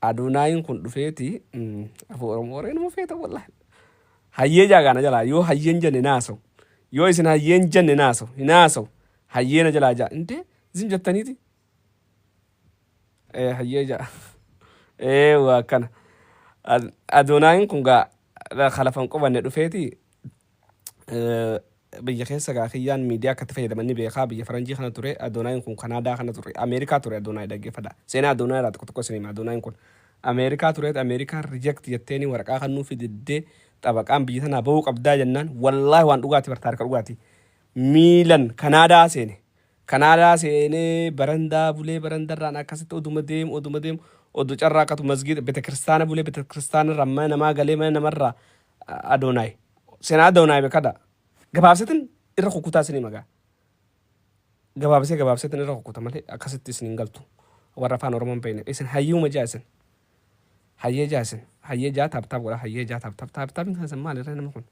Adonaayin kun dhufeeti afuura mooreen mufeeta wallahi. Hayyee jaagaana jalaa yoo hayyeen jenne naasawu yoo isin hayyeen jenne naasawu hinaasawu hayyeena jalaa jaa intee isin jettaniiti hayyee jaa waa kana Adonaayin kun gaa khalafan qubanne dhufeeti biyya keessa gaa kiyyaan miidiyaa akkatti fayyadamanii beekaa biyya faranjii kana ture Adonaayin kun Kanaadaa kana ture Ameerikaa ture Adonaayi dhaggeeffadha seenaa Adonaayi irraa tokko sinima Adonaayin kun Ameerikaa tureet Ameerikaan reject jetteeni waraqaa kan nuuf diddee xabaqaan biyya tanaa bahuu qabdaa jennaan wallaahi waan dhugaati bartaar ka dhugaati miilan Kanaadaa seenee barandaa bulee barandarraan akkasitti oduma deemu odu carraa akkatu masgiida bete kiristaana bulee bete kiristaana irraa mana namaa galee mana namarraa Adonaayi seenaa Adonaayi beekadha gabaabsetin irra kukutaa isinii magaa gabaabsetin irra kukuta malee akkasitti isin hin galtu warra afaan Oromoon beekne isin hayyuuma jaasin hayyee jaasin hayyee jaa taaptaap godha hayyee jaa taaptaapin kan maal irra nama kun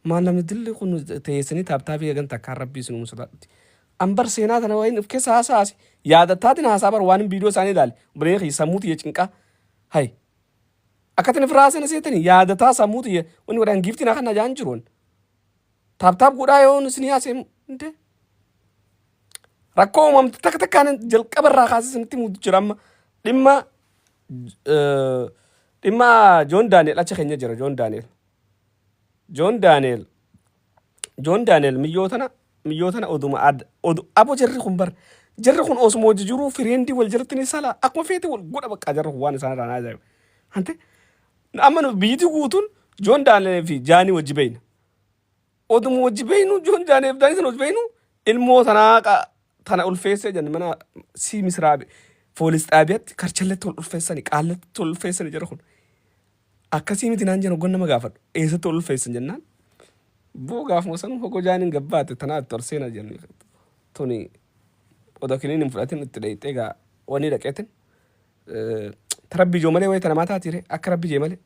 maal namni dilli kun teessanii taaptaapii eegan takkaan rabbii isin uumsataatti ambar seenaa tana wayin of keessa haasaasi yaadattaatiin haasaa bar waan viidiyoo isaanii ilaali bireekii sammuuti cinqaa hay akkatin firaasina seetanii yaadataa sammuuti wanni wadaan giiftiin akka najaan jiruun taaptaap godhaa yoo isin haasee inte rakkoo uumamte takka takkaan jalqabarraa kaasisanitti muutu jira amma dhimma Joon Daani'el achi keenya jira Joon Daani'el miyyootana oduma abo jarri kun osmoo jiruu fireendi wal jirti ni sala akkuma feete wal godha bakka jarri kun waan isaan irraa ajaa'iba hante amma biyyiti guutuun Joon Daani'el fi Jaanii wajji beeyna oduma wajji beeynu Joon Daani'el fi Jaanii sana wajji beeynu ilmoo tana ulfeessee jenna mana si misraabe Foolis dhaabiyaatti karchalletti ol ulfeessanii qaallatti ol ulfeessanii jira kun akkasii miti naan jenna gonna magaafadhu eessatti ol ulfeessan jennaan boo gaafuma sanuu hogoo Jaaniin gabbaate tanaatti ol seena jenni tuni odokiniin hin fudhatin itti dheeyxee gaa wanni dhaqeetin tarabbii joo malee wayii tana maataa tiire akka rabbii jee malee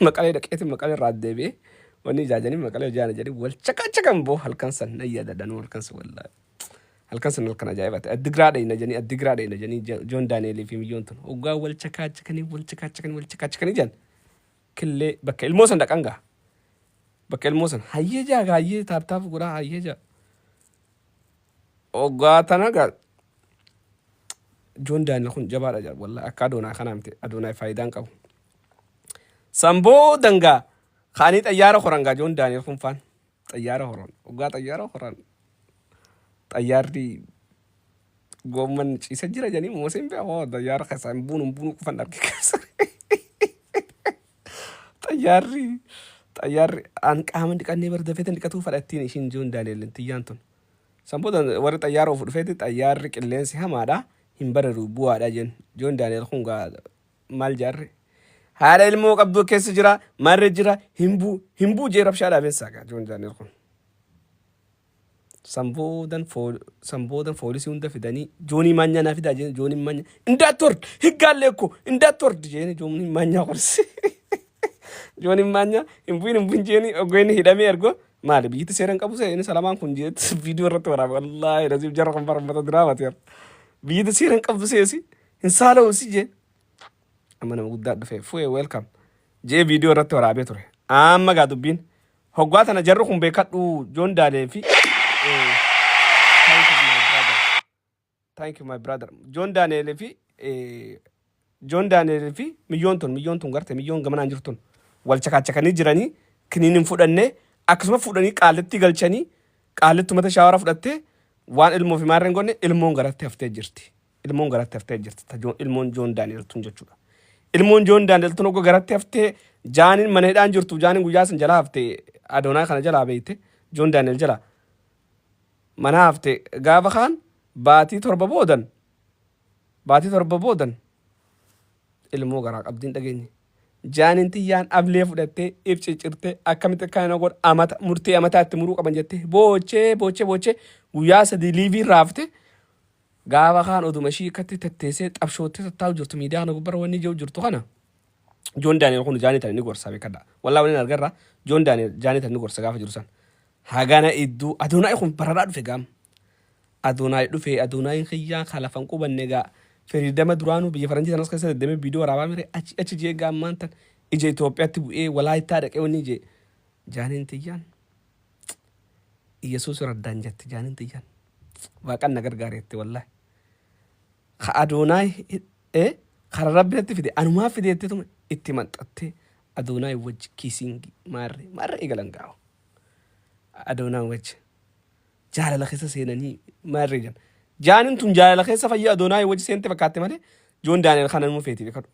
maqalee dhaqeetin maqalee irraa deebi'ee wanni ijaajanii maqalee jaana jedhee wal caqacan boo halkan san nayya dadanuu halkan san wallaahi halkan san halkan ajaa'ibaati addigraadha ina janii Joon Daani'el fi miyyoon tun hoggaa wal cakaachakanii jan killee bakka ilmoo san dhaqan gaa bakka ilmoo san hayyee jaaga hayyee taaptaaf godhaa hayyee jaa hoggaa tana gaa Joon Daani'el kun jabaadha jaa wallaahi akka Adoonaa kanaa miti Adoonaa faayidaan qabu samboo dangaa kaanii xayyaara horan gaa Joon Daani'el kun faan xayyaara horan hoggaa xayyaara horan xayyaarri goomman ciisa jira janii mooseen bee xayyaara keessaan buunu kufan arge keessa xayyaarri aan qaama dhiqannee bar dafeetan dhiqatuu fadhattiin ishiin Joon Daani'el tiyyaan tun sambooda warri xayyaara of dhufeeti xayyaarri qilleensi hamaadha hin bararu bu'aadha jen Joon Daani'el kun gaa maal jaarre haadha ilmoo qabduu keessa jira marre jira himbuu jee rabshaadhaa beessaa gaa Joon Daani'el kun samboodan foolisii hunda fidanii Joonii Maanyaa naa fidaa jeen Joonii Maanyaa indaatord higgaallee ko indaatord jeeni Joonii Maanyaa qorsi Joonii Maanyaa hin jeeni ogoonni hidhamee ergo maali biyyatti seeran qabu seeni salamaan kun jeet viidiyoo irratti waraabe wallaahi nasiif jarra kan barbata diraamati yer biyyatti seeran qabu seesi hin saala'u si jee amma nama guddaa dhufee fu'ee welcome jee viidiyoo irratti waraabee ture amma gaa dubbiin hoggaa tana jarri kun beekadhu Joon Daani'el fi thank you my brother Joon Daani'el fi miyyoon tun garte miyyoon gamanaan jirtun wal cakaachakanii jiranii kiniin hin fudhanne akkasuma fudhanii qaalletti galchanii qaallettu mata shaawara fudhattee waan ilmoo fi maarreen gonne ilmoon garatti haftee jirti ilmoon Joon Daani'el tun jechuudha ilmoon Joon Daani'el tun oggo garatti haftee Jaaniin mana hidhaan jirtu Jaaniin guyyaa san jalaa haftee Adoonaa kana jalaa beeyte Joon Daani'el jalaa mana hafte gaafa kaan baatii torba boodan ilmoo garaa qabdiin dhageenye Jaaniin tiyyaan ablee fudhattee ibciccirtee akkamitti akka na godha murtee amataatti muruu qaban jettee boochee guyyaa 3 liivii raafte gaafa kaan oduma ishii akkatti tetteessee xabshoottee tattaa'u jirtu miidiyaa kana gubbara wanni jiru jirtu kana Joon Daani'el kun Jaanii tan ni gorsa beekadha wallaahi waliin argarra Joon Daani'el Jaanii tan ni gorsa gaafa jiru san hagana idduu Adoonaa kun bararaa dhufe gaam Adoonaa dhufe Adoonaa kiyyaan kalafan qubanne gaa Fayyadama duraanuu biyya faranjii sanas keessa deddeemee viidiyoo waraabaa mire achi jee gaammaan tan ija Itoophiyaatti bu'ee walaayittaa dhaqee wanni jee jaaniin tiyyaan Iyesuus raddaan jette jaaniin tiyyaan waaqan na gargaareette wallahi ka Adoonaay kara rabbi natti fide anumaa fideette tume itti maxxattee Adoonaay wajji kiisiingi maarre eegalan gaawa Adoonaay wajji jaalala keessa seenanii maarre jan jaanin tun jaalala keessa fayyaa Adoonaay wajji seente fakkaatte malee Joon Daani'el kana nuu feeti beekadhu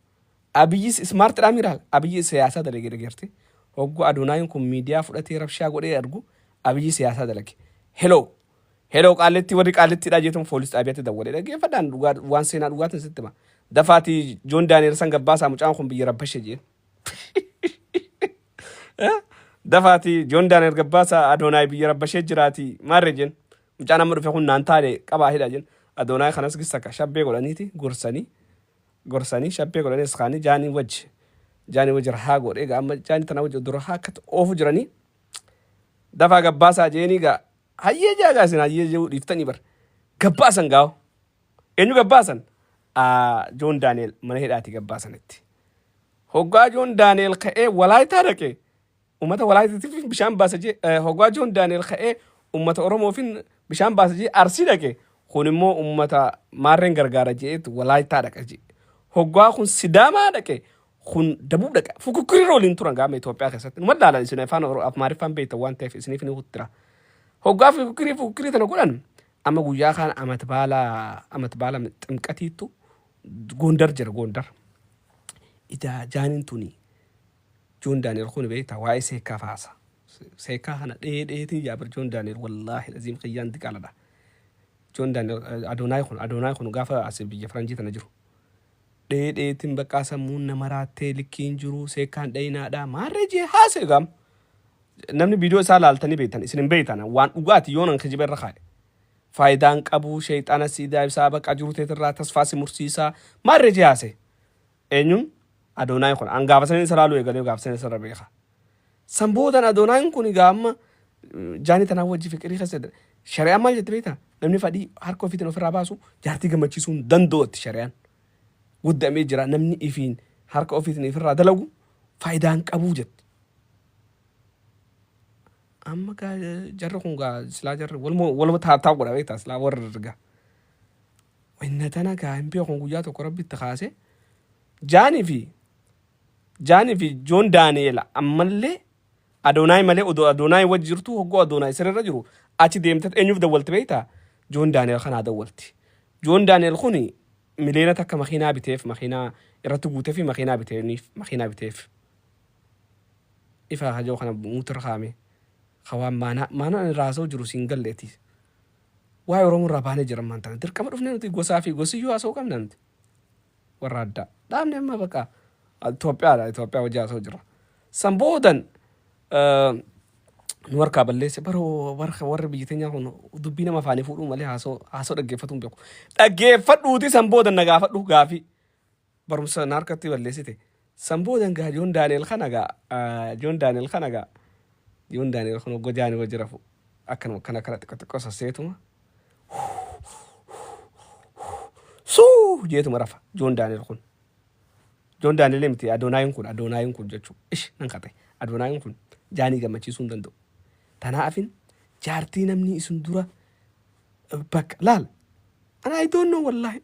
Abiyyis smart dha miraal Abiyyi siyaasaa dalage deegarte hoggu Adoonaay kun miidiyaa fudhatee rabshaa godhee argu Abiyyi siyaasaa dalage hello qaaletti warri qaaletti dha jeetum poolis xaabiyaatti dawwalee dhageeffadhaan dhugaa waan seenaa dhugaatiin sitti ma dafaati Joon Daani'el san gabbaasaa mucaan kun biyya rabbashe jeen dafaati Joon Daani'el gabbaasaa Adoonaay biyya rabbashee jiraati maarre jeen mucaan amma dhufe kun naan taale qabaa hidha jeen Adoonaay kanas gissaka shabbee godhaniiti gorsanii shabbee godhanii iskaanii jaanii wajji rahaa godhee amma jaanii tana wajji dura haa akka oofu jiranii dafaa gabbaasaa jeenii gaa hayyee jaagaa isin hayyee jee dhiiftanii bar gabbaasan gaawo eenyu gabbaasan Joon Daani'el mana hidhaati gabbaasanitti hoggaa Joon Daani'el ka'ee walaayittaa dhaqee ummata walaayitaatiif bishaan baasa jee hoggaa Joon Daani'el ka'ee ummata Oromoofiin bishaan baasa jee Arsii dhaqee kun immoo ummata maarreen gargaara jeetu walaayittaa dhaqa jee hoggaa kun Sidaamaa dhaqee kun Dabub dhaqa fukukkuri rooliin turan gaama Itoophiyaa keessatti numa laalan isin afaan Amaariffaan beektan waan ta'eef isiniif ni huttira hoggaa fukukkuri tana godhan amma guyyaa kana amat baala ximqatiittu Gondar jira Gondar ida jaanin tuni Joon Daani'el kun beekta waa'ee seekaa faasa seekaa kana dheetiin jaabar Joon Daani'el wallaahi laziim qiyyaan diqaaladha Joon Daani'el Adoonaay kun gaafa as biyya faranjii tana jiru dheetiin bakka sammuun nama raattee likkiin jiru seekaan dhayinaadha maarree jee haasee gaam namni viidiyoo isaa laaltanii beektan isin hin beektan waan dhugaati yoonan kijiba irra kaa'e faayidaan qabu shayxaana siidaa ibsaa bakka jiru teetirraa tasfaa si mursiisaa maarree jee haasee eenyuun Adoonaay kun an gaafasanii isa laaluu eegalee gaafasanii isa irra beeka samboodan Adoonaay kun gaama jaanii tanaa wajji fiqirii keessa shari'aan maal jette beektaa namni fadhii harka ofiitiin ofirraa baasu jaartii gammachiisuu hin danda'utti shari'aan guddamee jira namni ifiin harka ofiitiin ofirraa dalagu faayidaan qabuu jette amma gaa jarri kun gaa silaa jarri waluma taa'aa godha beektaa silaa warra erga wanna tana gaa hin beekun guyyaa tokko rabbitti kaase jaanii fi Joon Daani'el ammallee Adoonaay malee odoo Adoonaay wajji jirtu hoggoo Adoonaay sirrirra jiru achi deemtet eenyuuf dawwalti beektaa Joon Daani'el kanaa dawwalti Joon Daani'el kuni miliyoona takka makiinaa biteef makiinaa irratti guutee fi makiinaa biteef ifa hajoo kana muutirra kaame hawaan maana raasoo jiru siin galleeti waa'ee Oromoo irraa baanee jiran maantana dirqama dhufnee nuti gosaa fi gosiyyuu haasa'uu qabna nuti warra addaa dhaabne amma bakka Itoophiyaa wajji haasa'uu jira samboodan nu warkaa balleesse baroo warri biyyi teenyaa kun dubbii nama afaanii fuudhuu malee haasoo dhaggeeffatu hin beeku dhaggeeffadhuuti samboodan na gaafadhu gaafii barumsa na harkatti balleessite samboodan gaa Joon Daani'el kana gaa Joon Daani'el kun oggoo jaanii wajji rafu akkanuma kana xiqqoo sasseetuma suu jeetuma rafa Joon Daani'el miti Adoonaay kun jechuu nan qate Adoonaay kun jaanii gammachiisuu hin danda'u tanaafin jaartii namni isin dura bakka laal I don't know wallahi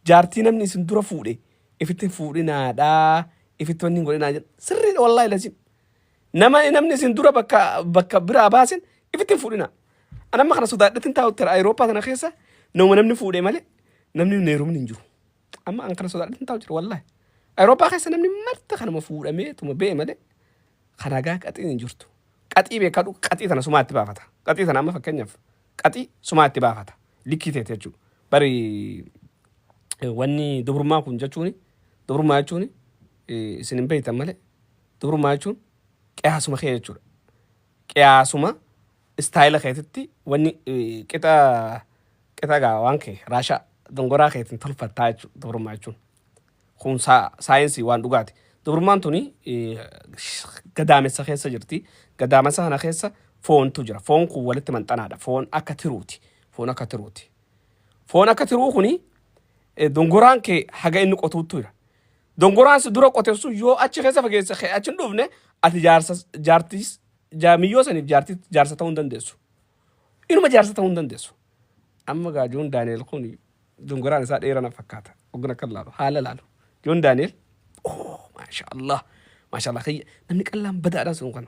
jaartii namni isin dura fuudhe ifitti fuudhinaadhaa ifitti wanni godhinaa jedha sirriidha wallahi lazim namni isin dura bakka biraa baasin ifitti fuudhinaa anamma kana sodaadhatin taa'utti Awurooppaa tana keessa namni fuudhee malee namni neerumni hin jiru amma an kana sodaadhatin taa'u jira wallahi Awurooppaa keessa namni marta kanama fuudhamee tuma bee malee kanagaa qaxiin hin jirtu qaxii beekadhu qaxii tana sumaatti baafata qaxii tana amma fakkeenyaaf qaxii sumaatti baafata likkii teete jechuudha bari wanni dubrummaa kun jechuun isin hin beektan malee dubrummaa jechuun qiyaasuma kee jechuudha qiyaasuma istaayila keetitti wanni qixa gaa waan kee raashaa dongoraa keetiin tolfattaa jechuudha dubrummaa jechuun kun saayinsii waan dhugaati dubrummaan tuni gadaamessa keessa jirti gadaamessa kana keessa foontu jira foon kun walitti manxanaadha foon akka tiruuti foon akka tiruu kuni dongoraan kee haga inni qotuuttu jira. Dongoraan si dura qote sun yoo achi keessa fageessa kee achi hin dhufne ati jaartis jaamiyyoo saniif jaarsa ta'uu hin dandeessu. Inuma jaarsa ta'uu hin dandeessu. Amma gaa Joon Daaneel kun dongoraan isaa dheerana fakkaata. Ogguna kan laalu haala laalu. Joon Daaneel maashaallah maashaallah namni qallaan badaadha sun kana.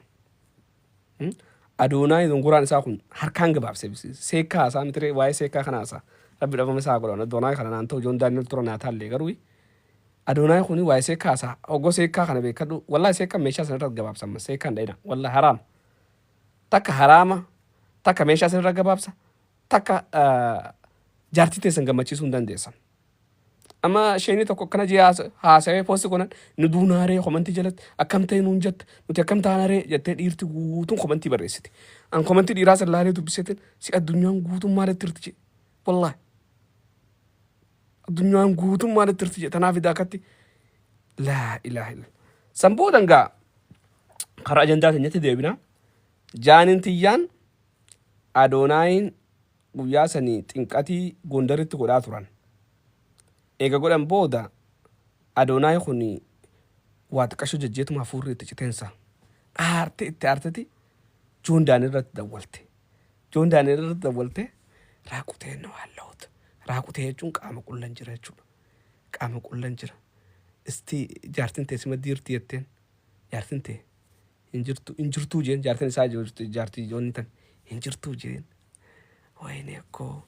Adoonaa dongoraan isaa kun harkaan gabaabsee seekkaa haasaa mitiree waa'ee seekkaa kana haasaa. Rabbi dhabame isaa godhan Adoonaa kana naan ta'u Joon Daaneel tura naa taallee garuu Adoonaa kuni waa'ee seekkaa haasaa oggoo seekkaa kana beekadhu wallaahi seekkaa meeshaa sanarra gabaabsamma seekkaan dhayina wallaahi haraama. Takka haraama takka meeshaa sanarra gabaabsa takka jaartii teessan gammachiisuu hin dandeessan. Amma isheen tokko akkana jee haasawee poosti kunan nu duunaaree komantii jalatti akkam ta'e nuun jette nuti akkam taanaree jettee dhiirti guutuun komantii barreessiti. An komantii dhiiraa san laalee dubbiseetiin si addunyaan guutuun maalitti irti jee wallaahi addunyaan guutuun maalitti irti jee tanaaf idaakatti laa ilaaha illa. San boodan gaa karaa ajandaa keenyatti deebina jaanin tiyyaan Adoonaayin guyyaa sanii xinqatii Gondaritti godhaa turan. Eega godhan booda Adoonaayi kun waa xiqqashoo jejjeetuma hafuurri itti citeensa. Aarte itti aarteti Joon Daaneel irratti dawwalte. Joon Daaneel irratti dawwalte raaqutee na waalla'uutu. Raaqutee jechuun qaama qullan jira jechuudha. Qaama qullan jira. Isti jaartin teessuma diirti jetteen jaartin tee injirtuu jeen jaartin isaa jaartii joonni tan injirtuu jeen. Wayne akkoo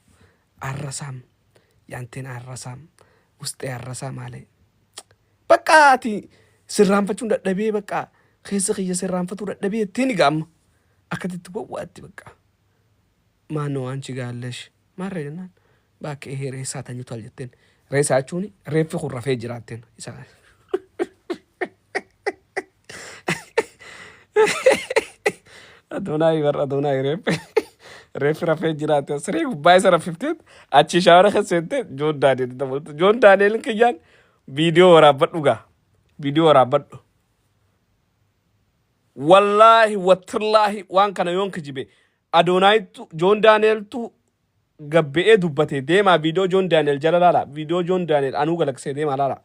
arrasaam yaanteen arrasaam. Ustee arrasaa maalee bakka ati sirraanfachuun dadhabee bakka keessa kiyya sirraanfatuu dadhabee ittiin gaama akkatitti wawwaatti bakka maannoo waanchi gaallash maarree jennaan bakka reessaa tanyutu al jetteen reessaa jechuun reeffi kun rafee jiraatteen isa Adoonaayi reeffi rafee jiraate siree gubbaa isa raffifteet achi shaawara keessatti Joon Daaneel dabaltu. Joon Daaneel kiyyaan viidiyoo waraabadhu gaa viidiyoo waraabadhu. Wallaahi wattallaahi waan kana yoon kijibe Adoonaayitu Joon Daaneeltu gabbe'ee dubbate deemaa viidiyoo Joon Daaneel jala laala viidiyoo Joon Daaneel anuu galaksee deemaa laala.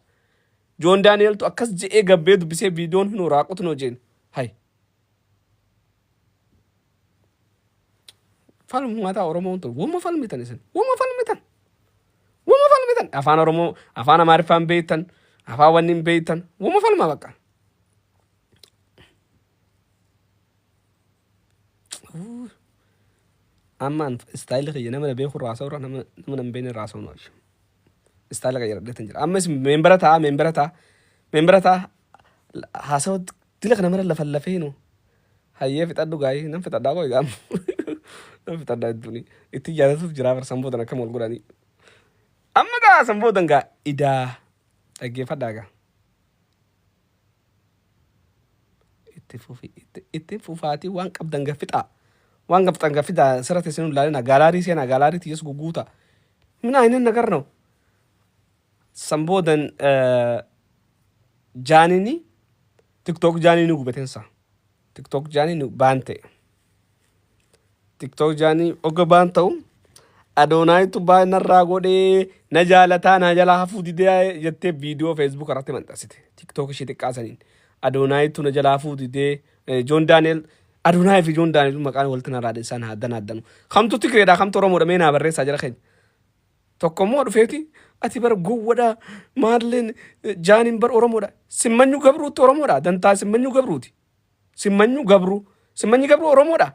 Joon Daaneeltu akkas je'ee gabbee dubbisee viidiyoon hin raaqotu noo jeen hay. Falmata Oromoo tu wama falmitan isin wama falmitan afaan Oromoo afaan Amaariffaan beektan afaan wannin beektan wama falma bakka. Amman istaayilii kiyya nama beeku raasoo irraa nama hin beekne raasoo nu abshu istaayilii kiyya raddeetan jira ammas meembara ta'a haasawaa dila kana mara lafallafee nu hayyee fixadhu gaayee nan fixadhaa koo egaa nan fixadhaa hedduuni itti jaallatuuf jiraa bar sanboodan akkam wal godhanii amma gaa sanboodan gaa idaa dhaggeeffadhaa gaa itti fufaatii waan qabdan gaffixaa waan qabxan gaffixaa sirratti isin ilaalina gaalaarii seenaa gaalaarii tiyyees guguuta minaa inni nagar ነው sanboodan jaanini tiktok jaanini gubatensa tiktok jaanini baante tiktok jaanii oga baanta'u Adoonaayitu baanarraa godhee na jaalataa na jalaa hafuu didee jettee viidiyoo Facebook irratti maxxansite tiktok ishee xiqqaasaniin Adoonaayitu na jalaa hafuu didee Joon Daaneel Adoonaayi fi Joon Daaneel maqaan walitti na raadessan haddanu kamtu Tigreedhaa kamtu Oromoodha mee naa barreessaa jira keenya tokkommoo dhufeeti ati bar gowwadhaa maalleen jaaniin bar Oromoodha simmanyu gabruutti Oromoodha dantaa simmanyu gabruuti simmanyu gabru Oromoodha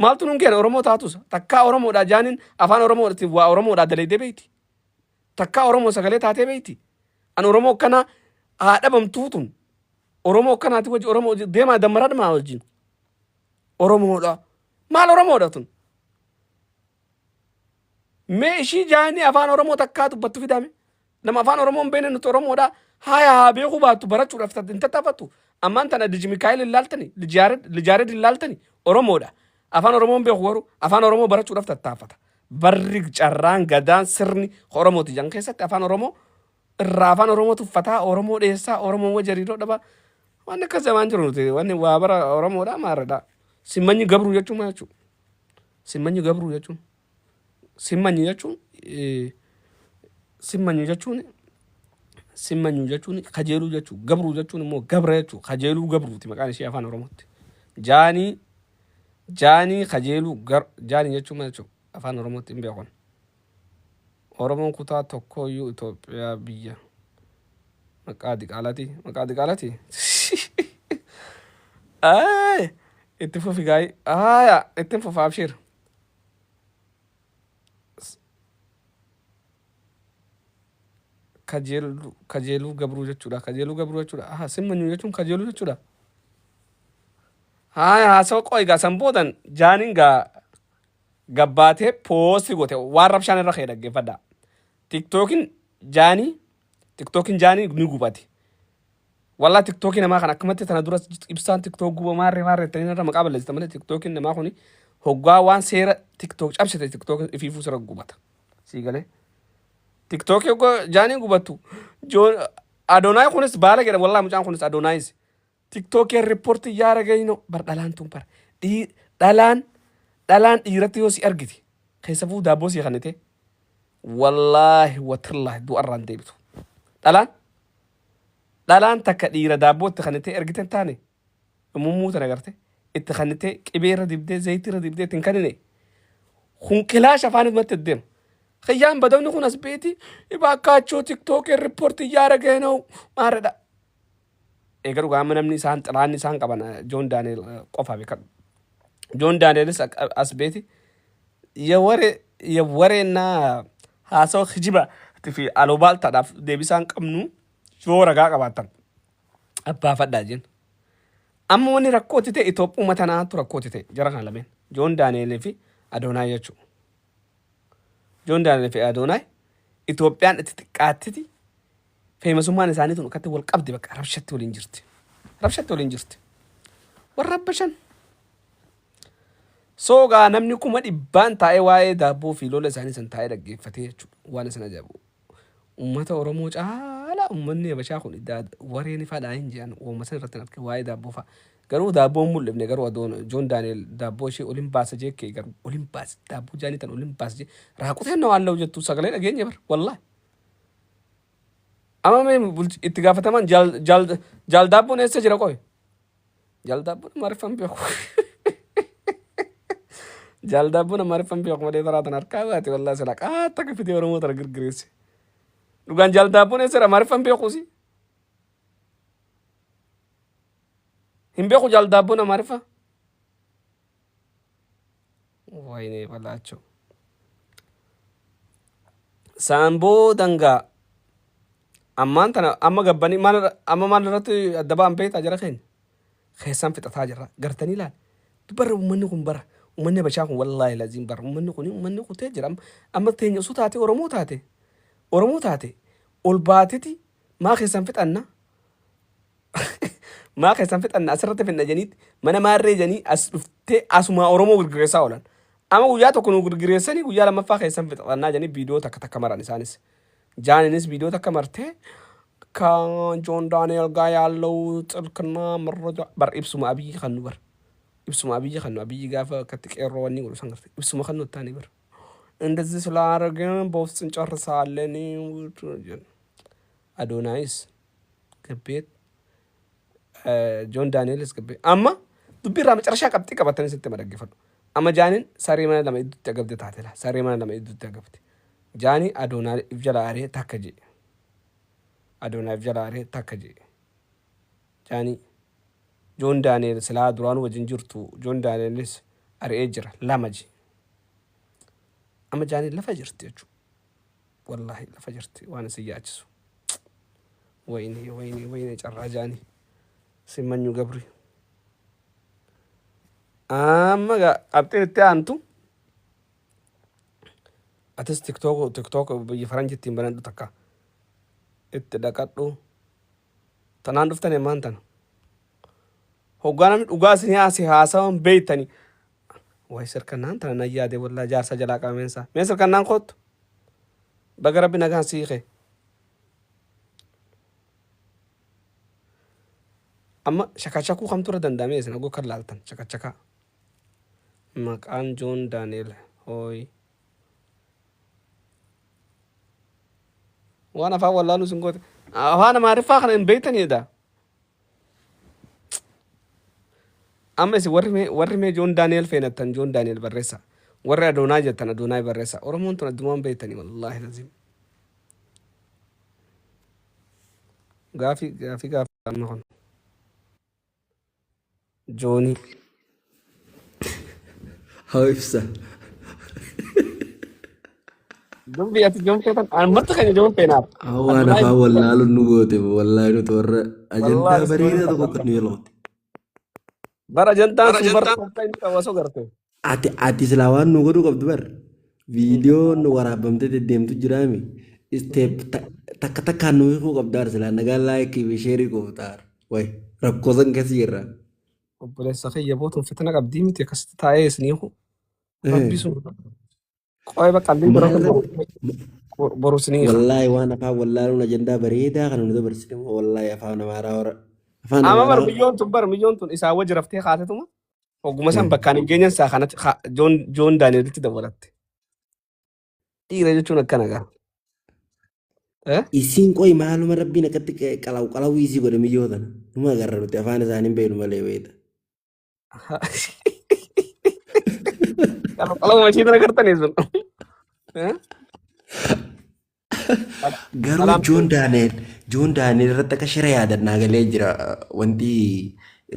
maaltu nun keena Oromoo taatus takkaa Oromoodha jaaniin afaan Oromoodhatiin waa Oromoodha daleedee beeyti takkaa Oromoo sagalee taatee beeyti an Oromoo akkana haadhabamtuutun Oromoo akkanaati wajji Oromoo deemaa dammaradhamaa wajjin Oromoodha maal Oromoodha tun mee ishii jaanii afaan Oromoo takkaa dubbattu fidame nama afaan Oromoo hin beekne nuti Oromoodha haa beekuu baattu barachuudhaaf hin tattaafattu ammaan tana Liji Mikaayil ilaaltani Lijaared ilaaltani Oromoodha afaan Oromoo beeku waruu afaan Oromoo barachuudhaaf tattaafata barri carraan gadaan sirni Oromooti jan keessatti afaan Oromoo irraa afaan Oromoo tuffataa Oromoo dheessaa Oromoo wajjiriidoo dhaba waan akka zamaan jiru nuti waan waa bara Oromoodha maarradha simmanyi gabruu jechuun maal jechuudha simmanyi gabruu jechuun simmanyi jechuun simmanyu jechuun kajeeluu jechuu, gabruu jechuun immoo gabra jechuu, kajeeluu gabruuti maqaan ishee afaan Oromootti. Jaanii kajeeluu jaanii jechuun maal jechuudha afaan Oromootti hin beekon. Oromoon kutaa tokkooyyuu Itoophiyaa biyya maqaa diqaalaati. Itti fufi gaa'ii ittiin fufa abshiir. Kajeeluu gabruu jechuudha. Simmanyu jechuun kajeeluu jechuudha. Haasawaa qo'igaa san boodan jaaniin gabbaatee poostii goote waan rabshaan irra ka'e dhaggeeffadha. Tiktookiin jaanii ni gubate. Wallaa tiktookiin namaa kan akkamatti tana duras ibsaan tiktook guba maarree tanii irra maqaa balleessita malee tiktookiin namaa kuni hoggaa waan seera tiktook cabsite tiktookiin ifiifuu sirra gubata. Sii galee. Tiktookii hoggaa jaanii gubattu. Adoonaay kunis baala jedha wallaa mucaan kunis Adoonaayis. Tiktookiin riippoortii yaara gayino bar dhalaan tun bar. Dhalaan dhiiratti yoo si argiti. Keessa fuu daabboo si kannite. Wallaahi watirlaahi du'arraan deebitu. Dhalaan takka dhiira daabboo itti kannite ergite hin taane. Mummuu tana garte. Itti kannite qibeerra dibdee zayitirra dibdee ittiin kannine. Hunqilaash afaan himatti deemu. Khiyyaan badawni kun as beeti. Bakkaachoo tiktookiin riippoortii yaara gayino maarredha. Egaa dhugaa amma namni isaan xalaanni isaan qaban Joon Daaneel qofa beekan. Joon Daaneelis as beeti. Warreenna haasawa kijiba fi alobaaltaadhaaf deebisaan qabnu yoo ragaa qabaatan abbaa fadhaa jenna. Amma wanni rakkooti ta'e Itoophiyaa matanaatu rakkooti ta'e jara kana lameen Joon Daaneelee fi Adoonaay jechuudha. Joon Daaneelee fi Adoonaay Itoophiyaan itti xiqqaattiti feemasummaan isaanii tun akkatti wal qabdi bakka rabshatti waliin jirti. Warra abbashan. Soogaa namni kuma dhibbaan taa'ee waa'ee daabboo fi lola isaanii san taa'ee dhaggeeffatee jechuudha. Waan isin ajaa'ibu. Uummata Oromoo caalaa uummanni Habashaa kun warreen ifaadhaa hin jedhan uummata irratti argee waa'ee daabboo fa'a. Garuu daabboon mul'ifne garuu Joon Daaneel daabboo ishee olin baasa jekkee garuu olin baasa daabboo jaanii tan olin baasa jee raaqutee na waan lau jettu sagalee dhageenya bar wallaahi. Amma mee itti gaafataman jaal daabboon eessa jira qoy? Jaal daabboon maariffan beeku. Jaal daabboon maariffan beeku malee taraatan harkaa baate wallaahi sila qaata kafitee Oromoo tara girgireesse. Dhugaan jaal daabboon eessa maariffan beekuusi? Hin beeku jaal daabboon maariffa? Wayne balaacho. Saamboo dangaa. Ammaan tana amma gabbanii maal irratti adda ba'an beektaa jara keenya. Keessaan fixataa jirra. Gartanii ilaali. Dubbarra uummanni kun bara. Uummanni Habashaa kun wallaahi laziin bara. Uummanni kun ta'e jira. Amma teenya osoo taate Oromoo taate. Ol baateti maa keessaan fixanna? Maa keessaan fixanna asirratti finna janiitti mana maarree janii as dhuftee asumaa Oromoo gurgureessaa oolan. Amma guyyaa tokko nu gurgureessanii guyyaa lammaffaa keessaan fixannaa janii viidiyoo takka maran isaanis. Jaaninis viidiyoo takka martee kan Joon Daaneel gaa yaallau xilkina marraja bar ibsuma abiyyi kan nu bar. Ibsuma abiyyi gaafa akkatti qeerroo wanni godhu san garte ibsuma kan nutti taane bar. እንደዚህ ስላደረግን በውስጥ እንጨርሳለን። Adoonaayis gabbeet Joon Daaneelis gabbee amma dubbii irraa macarashaa qabxii qabatanii sitti madaggeeffadhu. Amma jaaniin saree mana lama idduutti agabde taatela. Saree mana lama idduutti agabde. Jaanii Adoonaayif jala aaree takka jee. Jaanii Joon Daaneel silaa duraan wajjin jirtu Joon Daaneelis ari'ee jira lama jee. Amma jaanii lafa jirti jechuudha. Wallaahi lafa jirti waan isin yaachisu. Wayne carraa jaanii. Simmanyu gabri. Amma qabxiin itti aantu. Atis tiktook biyya faranjittiin banadhu takka. Itti dhaqadhu. Tanaan dhuftanii maan tana. Hoggaa namni dhugaa isin haasawan beeytanii. Wayi sirkannaan tana nan yaade wallaa jaarsa jalaa qabameensaa. Mee sirkannaan kottu. Baga rabbi nagaan siikee. Amma shakachakuu kamtu irra danda'amee isin oguu kan laaltan shakachakaa. Maqaan Joon Daaneel hooyi. وانا فا والله لو سنقول انا ما اعرف اخر ان بيتني ده. اما سي ورمي جون دانيال فين تن جون دانيال بريسا ورا ادوناي جتنا ادوناي بريسا اورمون تن دمان بيتني والله لازم غافي أما جوني هايفسا جون بيات جون فين انا مرتخي جون فين هو أنا ادوناي فاول لالو نبوتي والله نتورى والله أجندة سنين بريدة تبقى تقول نيلوت برا جنتان سنبر كوباين كواسو غرتو ati silawan nu godhu qabdu bar viidiyoon waraabamtee deddeemtu jiraami isteep takka takkaan nu hiikuu qabdaar silaa nagaa laayikii fi sheerii gooftaar way rakkoo san keessa jirra. obboleessa kiyya bootuun fitna qabdii miti akkasitti taa'ee isiniiku rabbi sun qo'ee bakka qalbii bira Maal boru isiniifa. wallaahi waan afaan wallaaluun ajandaa bareedaa kana nu dabarsite wallaahi afaan amaaraa hora afaan Ama amaaraa hora. bar milyoon tun isaa wajji raftee kaatetuma ogguma san bakkaan hin geenyen isaa kanatti joon daani'elitti dabalatte. Dhiira jechuun akkana gaa. Isiin qoy maaluma rabbiin akkatti qalawqalawii isii godhe miyyoo tana numa agarra nuti afaan isaanii hin beeknu malee beekta. Kalau masih tena gartanii sun. Garuu Joon Daaneel irratti akka shira yaadannaa galee jira wanti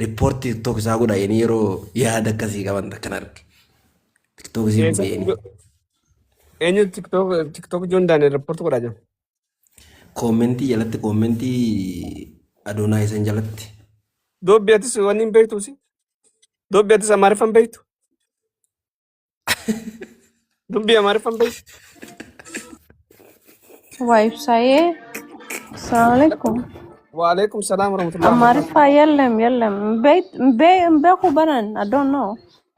riippoortii TikTok isaa godhanii yeroo yaada akkasii qaban kan arge. TikTok isii bu'eeni. Eenyu tiktok joon daani'el riippoortii godhaa jiru. Koomentii jalatti koomentii Adoonaa isan jalatti. Doobbiyatis wanni hin beektuusi. Doobbiyatis amaariffan beektu. Dubbii amaariffan beektu. وايبساي السلام عليكم وعليكم السلام ورحمة الله وبركاته. أمارفا يلم بيت بيكو بنان I don't know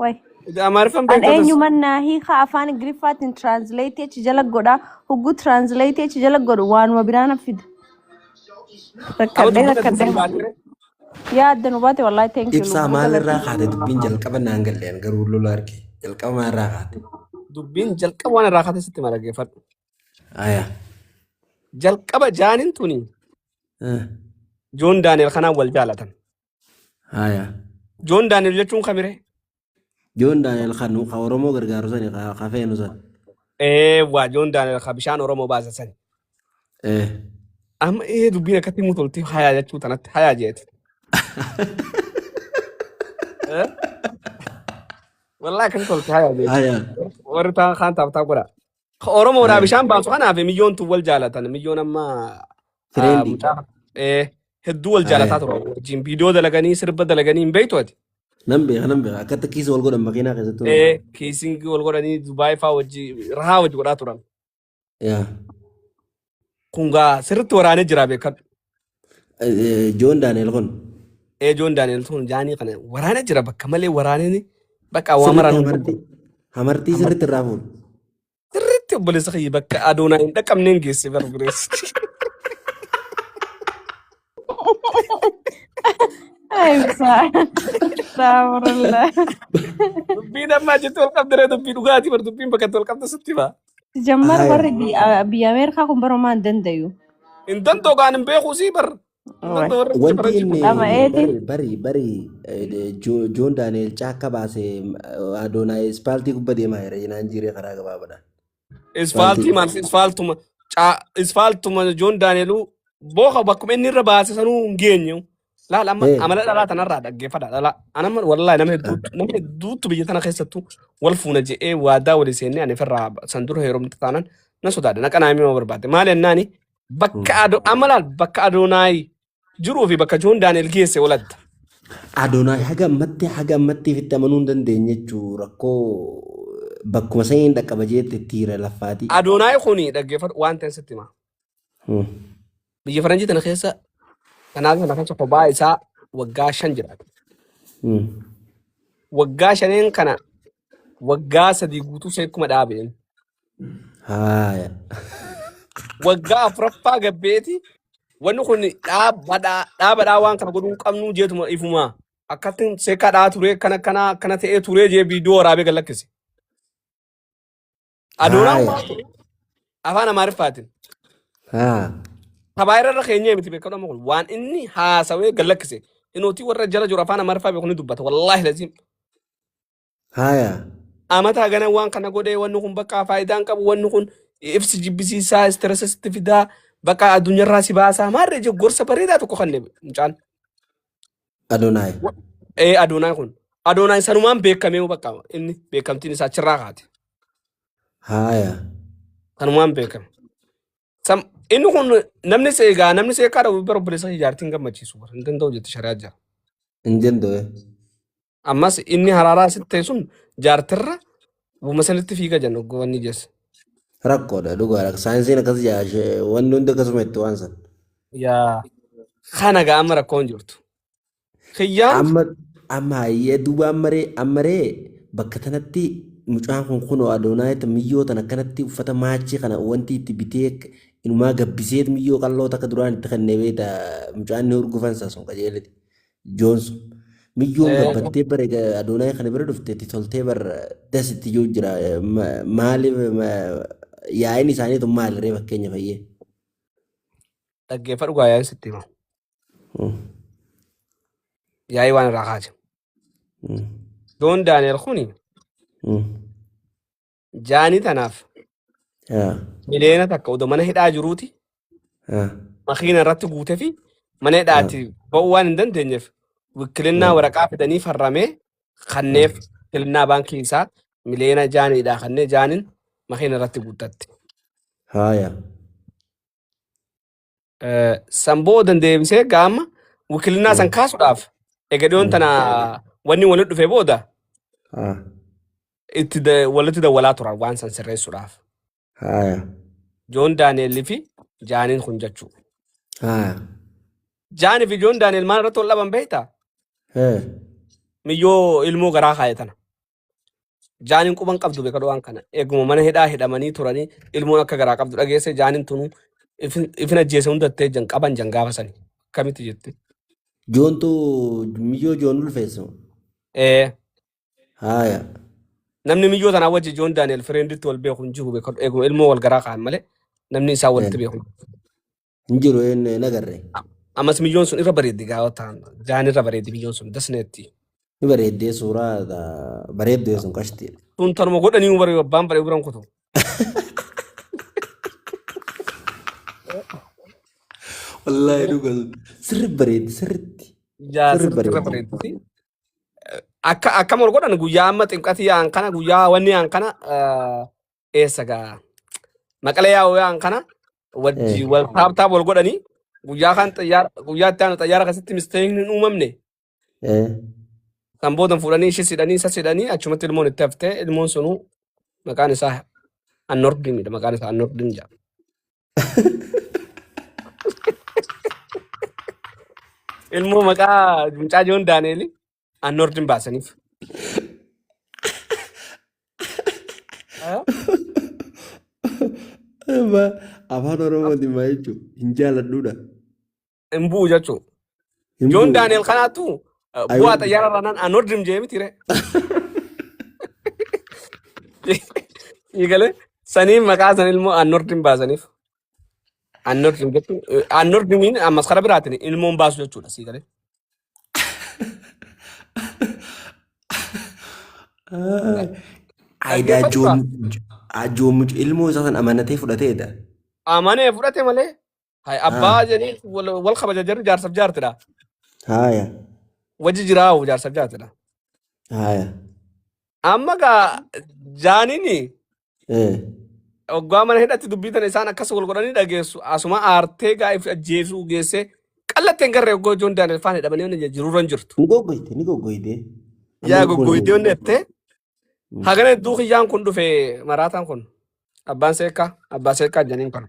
why إذا amaariffan and beektu أين منا هي خافان غريفات in translate يش جلك غدا هو translate يش جلك غدا وان وبرانا فيد ركده يا دنوباتي والله thank you Ibsaa maalirraa kaate dubbiin jalqabannaan galleen garuu lola arge jalqaba irraa kaate. dubbiin jalqaba waan irraa kaate sitti marageeffadhu. Aya. Jalqaba jaanin tuni joon daani'el kanaan wal jaalatan. Aya. Joon daani'el jechuun kamire? Joon Daaneel kan Oromoo gargaaru sani kafeenu san. Waa joon daani'el ka bishaan Oromoo baasa sani. Eh. Amma dubbiin akkatti himu tolti hayaa jechuu tanatti hayaa jeeti. Wallahi akkatti tolti hayaa jeeti. Aya. Warri kaan taaptaa godha. Oromoodhaa bishaan baasu kanaaf milyoon tun wal jaalatan milyoon amma Friendly. hedduu wal jaalataa ture wajjin viidiyoo dalaganii sirba dalaganii hin beektu ati. Nan beeka akkatti kiisa wal godhan makiinaa keessatti. Kiisingii wal godhanii Dubaay fa'aa wajji rahaa wajji godhaa turan. Yaa. Kun gaa sirriitti waraanee jira beekadhu. Joon Daaneel kun. Joon daani'el tun jaanii kana waraanee jira bakka malee waraanee bakka waa maraan. Hamartii sirriitti irraa fuudhu. Sirriitti obboleessa kiyya bakka adoonaa hin dhaqqabneen geesse barbareessi. استغفر الله Dubbiin ammaa jettu wal qabdire dubbii dhugaatii bar dubbiin bakka wal qabda sitti baa. جمر وري بي أمريكا كم برو ما دنديو In dandoo gaan hin beekuu sii bar. Wanti inni Ama eeti. bari Joon Daaneel caakka baasee Adoonaa ispaaltii gubba deemaa jira jinaan jiree karaa gabaabaadhaan. Isfaaltii maal isfaaltuma joon daani'eluu booka bakkuma inni irra baase sanuu hin geenyu. Laal amma amala dhalaa tanarraa dhaggeeffadha dhalaa. Anamma wallahi nama hedduutu biyya tana keessattuu wal fuuna je'ee waadaa walii seennee ani firraa san dura heerumti taanan na sodaadha naqa naamii ma barbaade maal jennaani bakka amalaal bakka Adoonaay jiruu fi bakka joon daani'el geesse waladda. Adoonaa haga ammatti ifitti amanuu hin dandeenye jechuun rakkoo bakkuma saniin dhaqqaba jeetti tiira laffaatii. Adoonaay kuni dhaggeeffadhu waan ta'e sitti himaa. Biyya Faranjii tana keessa kanaaf kana kan kophaa isaa waggaa 5 jiraata. Waggaa 5 kana waggaa 3 guutuu seekkuma dhaabeen. Haaya. Waggaa 4ffaa gabbeeti wanni kun dhaabadhaa waan kana godhuu qabnuu jeetuma ifumaa akkattiin seekaa dhaa turee kana ta'ee turee jee viidiyoo waraabee gallakkise. Adoonaan afaan Amaariffaatiin. ها Habaayira irra keenyee miti beekamu kun waan inni haasawee gallakkise inootii warra jala jiru afaan Amaariffaa beeku ni dubbata wallaahi laziim. هايا Amata hagana waan kana godhee wanni kun bakka faayidaan qabu wanni kun ibsi jibbisiisaa istresa sitti fidaa bakka addunyaarraa si baasaa maarree je gorsa bareedaa tokko kanne mucaan. أدوناي Adoonaan kun Adoonaan sanumaan beekamee bakka inni beekamtiin isaa achirraa kaate هايا sanumaan beekame. Inni kun namni seegaa namni seekaa dhabu bara obboleessa ijaartiin gammachiisu bara hin danda'u jetti shari'aa jira. انجندو Ammas inni haraaraa sitte sun jaartirra buma sanitti fiiga jennu goonni jeessa. ركودا دوغا ساينسين كذا جاش وندون ده كذا متوانسن Yaa kana gaa amma rakkoon jirtu. Kiyyaan أما هي دوبا أمري بكتنتي مجان كونو أدوناي تميو تنكنتي وفتا ماتشي خنا وانتي تبيتيك إنه ما جبسيت ميو قالوا تكدران تخني بيتا مجان نور قفنسا سون كجيلتي جونز ميو جبتي بريك أدوناي خنا برد فتي تولتي بر دست يوجرا مالي يا إني ساني تم مال ريبك كينيا فيه dhaggeeffadhu gaayaan sitti hima. Yaa'ii waan irraa kaase. Doon Daaneel kuni jaanii tanaaf mileena takka odoo mana hidhaa jiruuti makiina irratti guutee fi mana hidhaatti ba'uu waan hin dandeenyeef wikkilinnaa waraqaa fidanii farramee kanneef wikkilinnaa baankii isaa mileena jaaniidhaa kannee jaaniin makiina irratti guuttatti. هايا Samboo dandeebisee gaama wikkilinnaa san kaasuudhaaf egaa dhiyoon tana wanni walitti dhufee booda walitti dawwalaa turan waan san sirreessuudhaaf. هايا Joon Daaneel fi jaaniin kun jechuudha. هايا Jaanii fi Joon Daaneel maal irratti wal dhaban beektaa? هاي Miyyoo ilmoo garaa kaayatana. Jaaniin quban qabdu beekadhu waan kana. Eeguma mana hidhaa hidhamanii turanii ilmoon akka garaa qabdu dhageesse jaaniin tunu ifina jeese hundattee qaban gaafa sani. Akkamitti jette? جون تو ميو جون الفيسو هايا Namni miyyoo tanaa wajji Joon Daaneel fireenditti wal beeku hin jiru beekadhu eeguma ilmoo wal garaa kaayan malee namni isaa walitti beeku. انجرو ان نغري Ammas miyyoon sun irra bareeddi gaafa ta'an jaan irra bareeddi miyyoon sun dasneetti. بريد صورة دا بريد يسون كشتي Tun tanuma godhanii bara abbaan bare biran kutu. والله يقول سر بريد سرتي Jaa سر sirriitti irra بريد bareeddi. Akkam ol godhan guyyaa amma xinqatii yaa'an kana guyyaa wanni yaa'an kana eessa gaa maqalee yaa'u yaa'an kana wajji wal taaptaap wal godhanii guyyaa kan guyyaa itti aanu xayyaara akkasitti misteekni hin uumamne ايه kan boodan fuudhanii ishee sidhanii isa sidhanii achumatti ilmoon itti haftee ilmoon sunuu maqaan isaa Anordimidha maqaan isaa Anordim jedhama. Ilmoo maqaa mucaa Joon Daaneeli Anordim baasaniif. ما أفان أروما دي ما يجو إنجال الدودة Hin bu'u jechuudha. Joon Daaneel kanaatu bu'aa xayyaara irraan Anordim jee miti ree. Eegalee saniif maqaa san ilmoo Anordim baasaniif. Anordim jechuun Anordimiin ammas karaa biraatiin ilmoon baasu jechuudha siigalee. عايدا جون ilmoo isaa san amanatee fudhateedha. Amanee fudhate malee abbaa jedhanii wal kabaja jarri jaarsaaf jaartidha. Haaya. Wajji jiraa'u jaarsaaf jaartidha. Haaya. Amma gaa jaaniini oggaa mana hidhatti dubbitan isaan akkas wal godhanii dhageessu asuma aartee gaa if ajjeesuu geessee qallatteen garree oggoo Joon Daaneel faan hidhamanii jiruurran jirtu. Ni goggoyte. Yaa goggoytee onni jettee hagana hedduu kiyyaan kun dhufe maraataan kun abbaan seekaa janiin kun.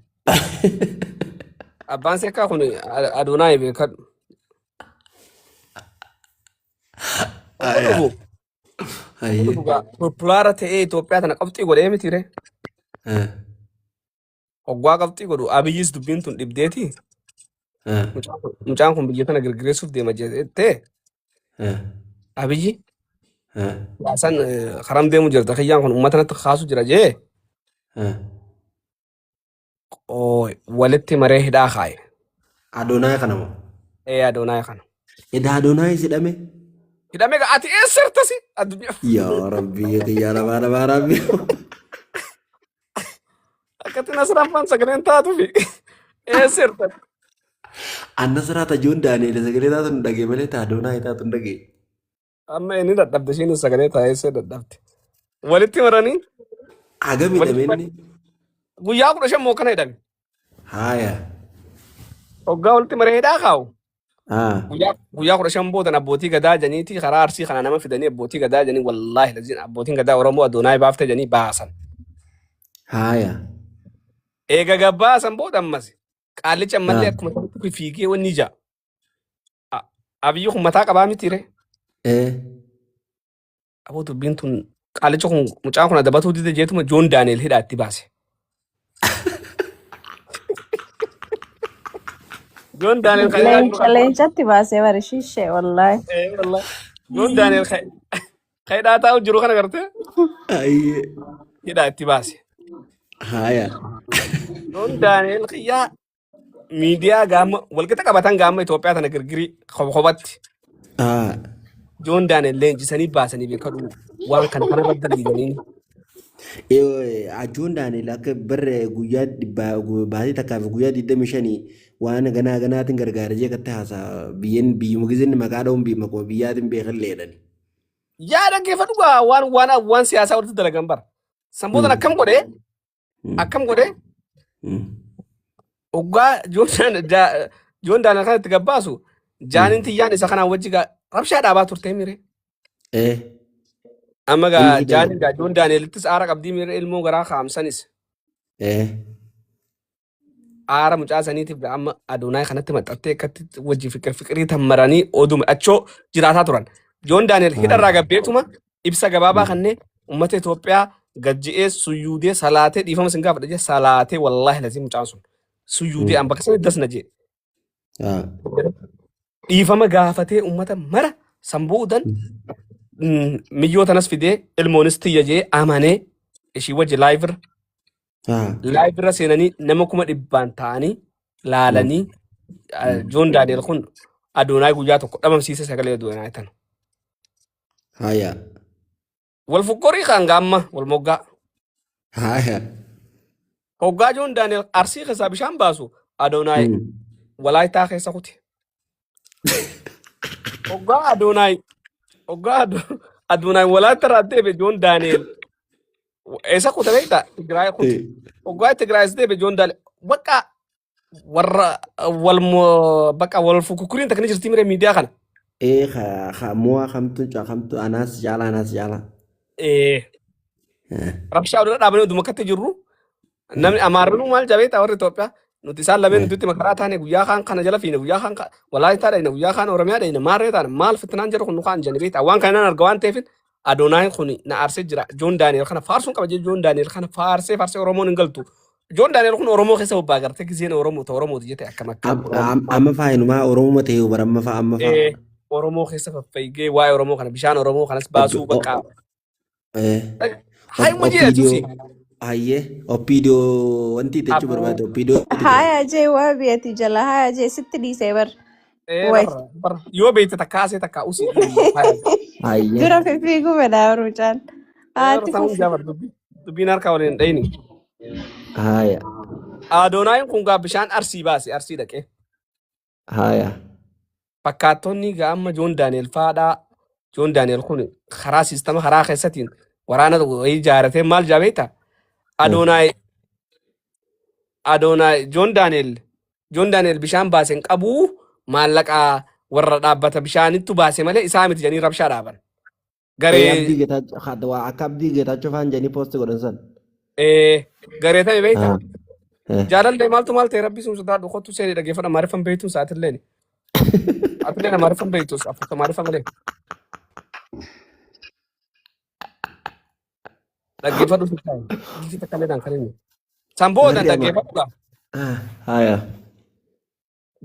Abbaan seekaa kun Adoonaa beekadhu. Populaara ta'ee Itoophiyaa tana qabxii godhee miti ree. Oggaa qabxii godhu Abiyyis dubbiin tun dhibdeeti. Mucaan kun biyya tana girgireessuuf deema jettee Abiyyi baasan karam deemu jirta kiyyaan kun uummata natti kaasu jira jee walitti maree hidhaa kaaye. Adoonaa kana moo? Adoonaa kana. Edaa Adoonaa hidhame? Hidhamee ati eessartasi addunyaa. Yaa Rabbii xiyyaa namaa Rabbii. Akkatti Nasraffaan sagaleen taatu fi eessartati. Anna siraata Joon Daani'eel sagalee taatu hin dhagee malee Adoonaa taatu hin dhagee. Amma inni dadhabde ishiin sagalee taa'eessee dadhabde. Walitti maranii. Hagam hidhame inni? Guyyaa 15 moo kana hidhame. Haaya. Hoggaa walitti maree hidhaa kaa'u. Haa. Guyyaa 15 boodan abbootii gadaa janiiti karaa Arsii kana nama fidanii abbootii gadaa janii wallaahi laziin abbootiin gadaa Oromoo Adoonaa baaftee janii baasan. Haaya. Eega gabbaasan booda ammas qaallicha ammallee akkuma tokko fiigee wanni ija. Abiyyi kun mataa qabaa mitiire. Aboo dubbiin tun qaallicha kun mucaan kun adabatuu dide jeetuma Joon Daani'eel hidhaatti baase. Joon Daani'eel Leencatti baasee barishishee wallaahi. Joon Daani'eel hidhaa taa'u jiru kana gartee Ayyee. hidhaatti baase. Haaya. Joon Daani'eel xiyyaa miidiyaa gaama walqixa qabatan gaama Itoophiyaa tana girgirii kophatti. Haa. Joon Daani'eel leenjisanii baasanii beekadhu waan kana irratti daliilanii. Joon Daani'eel akka barre guyyaa baatii takkaa fi guyyaa 25 waan ganaatiin gargaara jee katte haasaa biyyuma gizin maqaa dha'uun biyyaatiin beekalleedhan. Yaa dhaggeeffadhu waan siyaasaa walitti dalagan bara. Sanbootan akkam godhee hoggaa Joon Daani'eel kanatti gabbaasu jaaniin tiyyaan isa kanaan wajji rabshaa dhaabaa turtee mire. Amma jaaniin Joon Daani'eelittis aara qabdii mire ilmoo garaa kaamsanis. Aara mucaa saniitiif amma Adoonaa kanatti maxxattee akkatti wajji fiqirii tammaranii oduma achoo jiraataa turan. Joon Daani'eel hidharraa gabbeetuma ibsa gabaabaa kanneen uummata Itoophiyaa gajji'ee suyyuudee salaatee dhiifama sin gaafadha jee salaatee wallaahi lazii mucaan sun suyyuudee an bakka sanii dasna jee. Dhiifama gaafatee uummata mara sanbuudan miyyootanas fidee ilmoonis tiyya jee amanee ishii wajji laayivirra seenanii nama 100,000 ta'anii laalanii Joon Daani'eel kun Adoonaa guyyaa tokko dhabamsiise sagalee Adoonaa tan. Haaya. Wal fukkorii kan gaamma wal moggaa. Haaya. Hoggaa Joon Daani'eel Arsii keessaa bishaan baasu Adoonaa Walaayitaa keessa kuti. Hoggaa Adoonaa Walaayitaa irraa deebe Joon Daani'eel. Eessa kuta beektaa? Tigraay kuti. Hoggaa Tigraayis deebe Joon Daani'eel. Bakka warra wal fukkuriin takni jirti mire miidiyaa kana. Mo'a kamtu anaas jaala. Rabshaa oduu dhaabanii oduu makkatti jirru. Namni amaaruu maal jabeeta warri Itoophiyaa. Nuti isaan lameen nuti makaraa taane guyyaa kaan kana jala fiine guyyaa kaan Walaayitaa dhayne guyyaa kaan Oromiyaa dhayne maarree taane maal fitnaan jedhu kun nukaan jani beektaa waan kana arga waan ta'eef Adoonaa kun na aarsee jira Joon Daani'eel kana faarsuun qaba jee Joon Daani'eel kana faarsee Oromoon hin galtu. Joon Daani'eel kun Oromoo keessa bobbaa gartee giseen Oromooti jette akkam. Amma faayinumaa Oromoo ta'ee bara amma faa. Oromoo keessa faffaygee waa'ee Oromoo kana bishaan Oromoo kanas baasuu bakka. Hayi mujii achuusi. Hayyee Oppiidoo wanti jechuun barbaade Oppiidoo. Haaya jee waa biyyatti jala haaya jee sitti dhiisee bar. Yoo beekte takkaasee takkaa usii. Hayyee. Dura fiiguu fedhaa ruucaan. Dubbiin harkaa waliin dhayini. Haaya. Adoonaan kun gaa bishaan Arsii baase Arsii dhaqee. Haaya. Fakkaattonni amma Joon Daani'eel faadhaa Joon Daani'eel kun karaa siistama karaa keessatiin waraana wayii ijaaratee maal jaabeeta? Adoonaa Joon Daani'eel bishaan baaseen qabuu maallaqa warra dhaabbata bishaanittu baase malee isaa miti jedhanii rabshaa dhaaban. Garee akka abdii geetaachoo faan jedhanii poosti godhan san. Garee ta'e beektaa? Jaalallee maaltu maal ta'e rabbi sun sodaa dhukottu seenii dhaggeeffadha maariffan beektuun sa'aatillee. Atilee maariffan beektus afurta maariffan malee. Dhaggeeffadhu sun taa'e. Biyyi takka illee kan inni. Sanboodan dhaggeeffadhu. Haaya.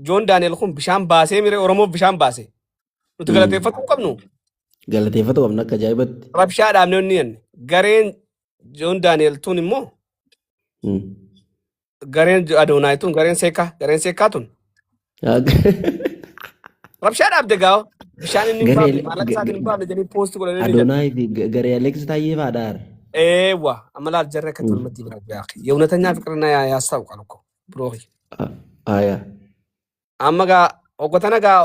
Joon Daani'eel kun bishaan baasee mire Oromoof bishaan baase. Nuti galateeffatu qabnu. Galateeffatu qabna akka ajaa'ibatti. Rabshaa dhaabnee inni jenne. Gareen Joon Daani'eel tun immoo gareen Adoonaayi tun gareen seekaa tun rabshaa dhaabde gaawa bishaan inni hin baafne maallaqa isaatiin hin baafne jedhanii poosti godhanii ni jedhu. Adoonaayi fi garee Aleeks Taayyee fa'aadhaar. Eewwa amma laal jarree akka tolmatti bira yaaqi የእውነተኛ ፍቅርና ያስታውቃል እኮ ብሮኺ Haya. amma gaa hoggotana gaa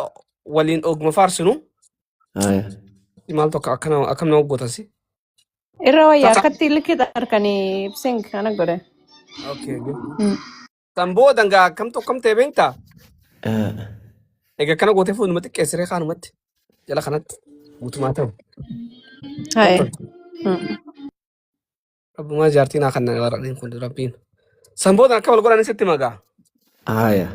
waliin oguma faarsinu Haya. maal tokko akkam nama hoggotasi. Irra wayyaa akkatti likkita harkanii ibseen kana godhe. Okay. San boodan gaa akkam tokkam ta'e beektaa? Egaa kana gootee fuuluma xiqqeessiree kaanumatti jala kanatti guutumaa ta'u. Haye. Rabbumaa jaartii naa kan warreen kun rabbiin. San boodan akka wal godhan sitti magaa. Haya.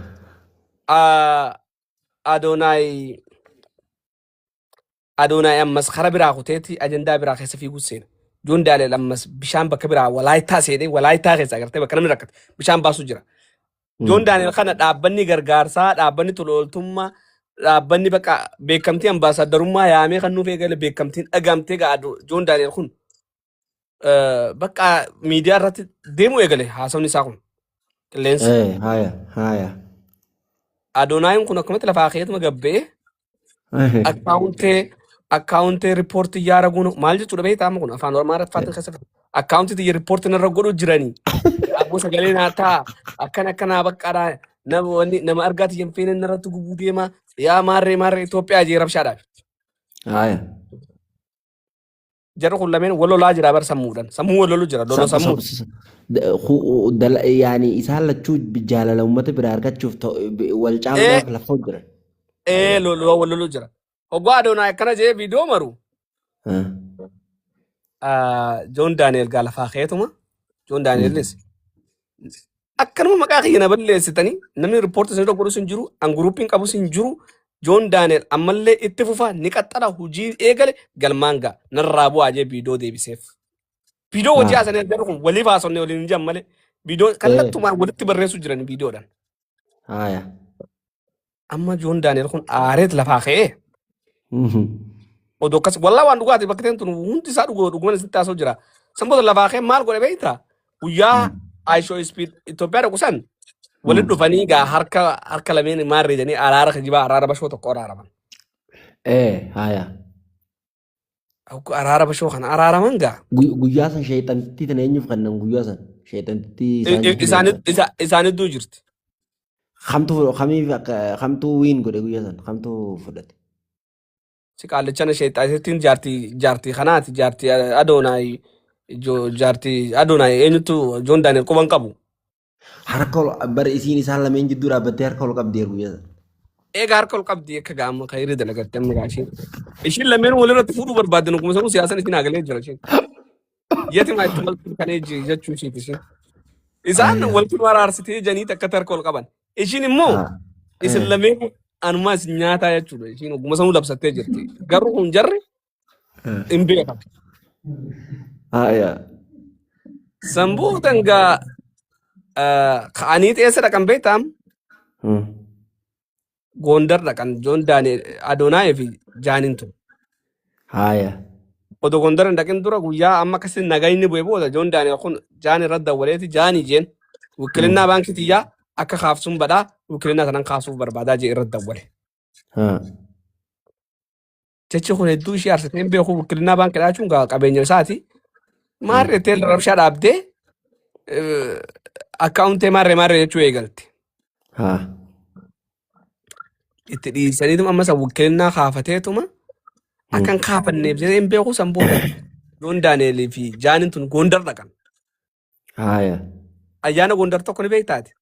Adoonaayi ammas kara biraa kuteetti ajandaa biraa keessa fiiguu seena. Joon Daani'el ammas bishaan bakka biraa walaayittaa seenee walaayittaa keessa agartee bakka namni rakkate bishaan baasuu jira. Joon Daani'el kana dhaabbanni gargaarsaa, dhaabbanni tola ooltummaa, dhaabbanni bakka beekamtii ambaasaaddarummaa yaamee kan nuuf eegale beekamtiin dhagamtee gaa Joon Daani'el kun bakka miidiyaa irratti deemuu eegale haasawni isaa kun qilleensa. Haya. Adonaayin kun akkumatti lafaa keetuma gabbee akkaawuntee riippoortii yaara guunu maal jechuudha beektaa amma kun afaan oromoo irratti keessatti akkaawuntii xiyya riippoortii narra godhu jiranii abboo sagalee naa ta'a akkanaa baqqaadhaa nama argaa xiyyan feene narratti gubuu deema yaa maarree Itoophiyaa jee rabshaadhaaf. Haya. Jarri kun lameen wal lolaa jira bar sammuudhaan sammuu wal lolu jira loloo sammuu. Yani isaan lachuu jaalala uummata biraa argachuuf wal caaluudhaaf lafa jiran. Loloo wal lolu jira. Hoggaa Adoonaayi akkana jee viidiyoo maru. Joon Daani'el gaa lafaa keetuma. Joon Daani'elis akkanuma maqaa kiyya na balleessitanii namni riippoortii isin godhus hin jiru an guruupiin qabus hin jiru. Joon Daani'el ammallee itti fufaa ni qaxxala hojii eegale galmaan gaa narraa bu'aa jee viidiyoo deebiseef. Viidiyoo hojii haasanii jarri kun waliif haasofne waliin hin jiran malee viidiyoo kallattumaan walitti barreessuu jiran viidiyoodhaan. Haya. Amma Joon Daani'el kun aareet lafaa ka'ee. Odoo akkas wallaa waan dhugaati bakka ta'een tun hundi isaa dhuguma isitti taasoo jira. Sanboota lafaa ka'ee maal godhe beektaa? Guyyaa Aayishoo Ispiid Itoophiyaa dhaqu san walitti dhufanii gaa harka lameen maarree jedhanii araara kijibaa araara bashoo tokko araaraman. Haya. Araara bashoo kana araaraman gaa. Guyyaa san sheexantii tan eenyuuf kannan guyyaa san sheexantii isaanidduu jirti. Kamtuu wiin godhe guyyaa san kamtuu fudhate. Si qaallichana sheexaatittiin jaartii kanaati jaartii Adoonaayi eenyutu Joon Daani'el quban qabu. Harka bara isiin isaan lameen jidduu dhaabbattee harka ol qabdee guyyaa san. Egaa harka ol qabdi akka gaama kayiree dalagattee amma gaashiin. Ishiin lameen walirratti fuudhuu barbaaddan akkuma sanuu siyaasan isin agalee jira isheen. Yetima itti walqixu kan eejji jechuu ishiiti isheen. Isaan walqixu araarsitee janiiti akkatti harka ol qaban. Ishiin immoo isin lameen anumaa isin nyaataa jechuudha. Ishiin akkuma sanuu labsattee jirti. Garuu kun jarri hin beekamu. Sanboota gaa ka'anii xeessa dhaqan beektaam. Gondar dhaqan Joon Daani'el Adoonaayi fi jaaniin tun. Haya. Odoo Gondar hin dhaqin dura guyyaa amma akkasii nagayni bu'ee booda Joon Daani'el kun jaan irra dawwaleeti jaanii jeen wikilinaa baankii xiyyaa akka kaafsuun badhaa wikilinaa sanan kaasuuf barbaadaa jee irra dawwale. Jechi kun hedduu ishee aarsitee hin beeku wikilinaa baankii dhaachuun qabeenya isaati. Maarree teel rabshaa dhaabdee akkaawuntee maarree jechuu eegalte. Itti dhiisaniituma ammas wikilinaa kaafateetuma akkan kaafanneef jedhee hin beeku san booda Joon Daani'el fi jaaniin tun Gondar dhaqan. Ayyaana Gondar tokko ni beektaati.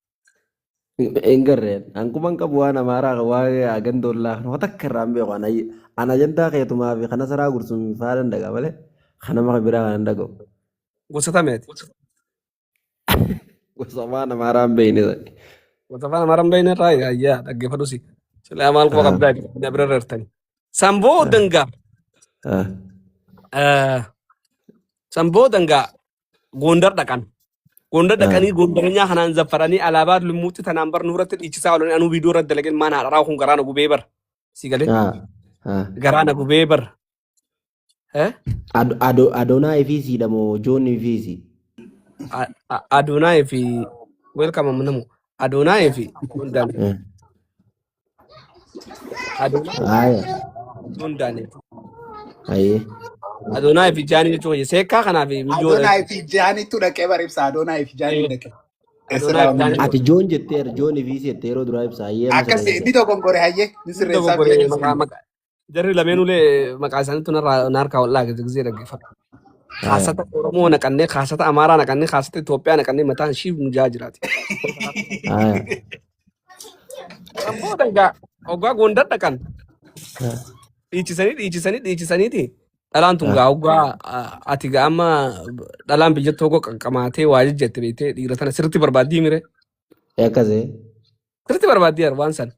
Engarreen angkuman qabu waan amaaraa waa agandollaa wata karraan beeku ana ajandaa keetumaa fi kana saraa gursum faadan daga malee kana maka biraa kan dagaw. Gosa tameeti. Gosa waan amaaraan beeyne. Gosa waan amaaraan beeyne irraa ayyaa dhaggeeffadhusi. Silaa maal quba qabdaa na bira rartani. Samboo dangaa. Samboo dangaa Gondar dhaqan. Gondar dhaqanii Gondarinyaa kanaan zaffaranii alaabaa lumuutti tanaan bar nuuratti dhiichisaa oolanii anuu viidiyoo irratti dalageen maan haadharaa kun garaana gubee bar. Si galee. Garaana gubee bar. Adoonaayi fi siidha moo Joon fi si? Adoonaayi fi welcome amnamu Adonai fi John Daniel Eh. Adonai Haya. John Daniel Aye. Adonai fi Jaani jechuun seekaa kanaa fi miyyoo Adonai fi Jaanitu dhaqee baribsa. Adonai fi Jaaniin dhaqe. Adonai fi Jaani Ati Joon jetteer Joon fi jettee yeroo duraa ibsa hayyee amma Akkas sana inni tokko gore hayyee ni sirreessaa biyya jarri lameenulee maqaa isaaniitu narkaa wal'aa gisee dhaggeeffata. Kaasata Oromoo naqannee, kaasata Amaaraa naqannee, kaasata Itoophiyaa naqannee mataan ishii mijaa jiraati. Haya. Ammoo dangaa hoggaa Gondar dhaqan dhiichisaniiti. Dhalaan tun gaa hoggaa ati gaa amma dhalaan biyya tokko qaqqamaatee waa jette beektee dhiira tana sirriitti barbaaddii mire. Akkasee. Sirriitti barbaaddii waan san.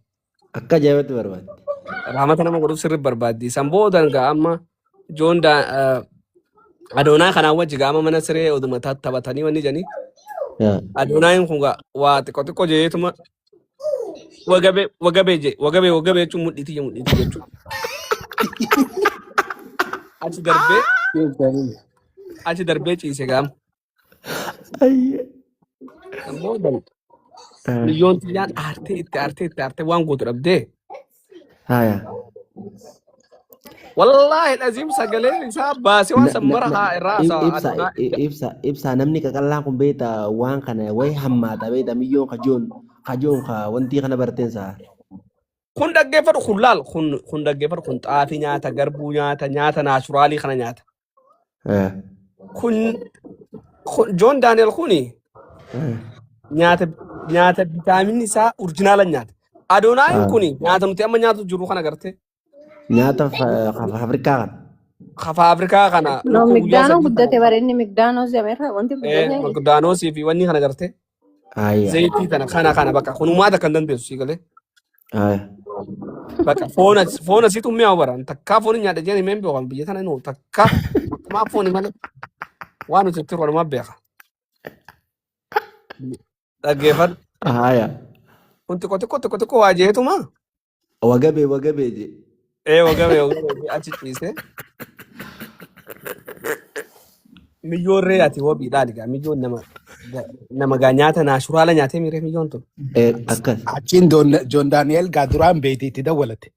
Akka ajaa'ibatti barbaadde. Raamata nama godhuuf sirriitti barbaaddii. San booda gaa amma Joon Adonaa kanaan wajji gaa amma mana siree oduma taphatanii wanni jedhanii. Adonaayin kun waa xiqqoo jeetuma wagabee jechuun mudhiitii jechuudha. Achi darbee ciise gaama. Booda milyoon tiyyaan itti aartee waan gootu dhabdee. Haya. Wallaahi dhaziim sagaleen isaa baasee waan sammara haa irraa Ibsa namni qaqallaa kun beeta waan kana wayi hammaata beeta miyyoon kajoon wanti kana barteen saa. Kun dhaggeeffatu kun laal kun dhaggeeffatu kun xaafii nyaata garbuu nyaata naachuraalii kana nyaata. Kun John Daniel kuni nyaata vitaaminni isaa urjinaala nyaata. Adonaayin kuni nyaata nuti amma nyaatu jiru kana gartee. Nyaata Afrikaa kana. Kafa Afrikaa kana. No, Migdaanoo guddate bareedni Migdaanoo zameera wanti guddate. Migdaanoosii fi wanni kana gartee. Zayitii kana bakka kunumaata kan dandeessu sii galee. Bakka foon asiitu mi'aawu baran takkaa foon nyaata jeen himeen beekan biyya tana nuu takkaa maa fooni malee waan nuti itti walumaa beeka. Dhaggeeffadhu. Kun xiqqoo waa jeetuma. Wagabee je. Wagabee achi ciise. Miyyoon reeyaati wabiidhaan egaa miyyoon nama gaa nyaata naashuraala nyaatee miiree miyyoon tun. Akkas. Achiin John Daniel gaa duraan beekte itti dawwalate.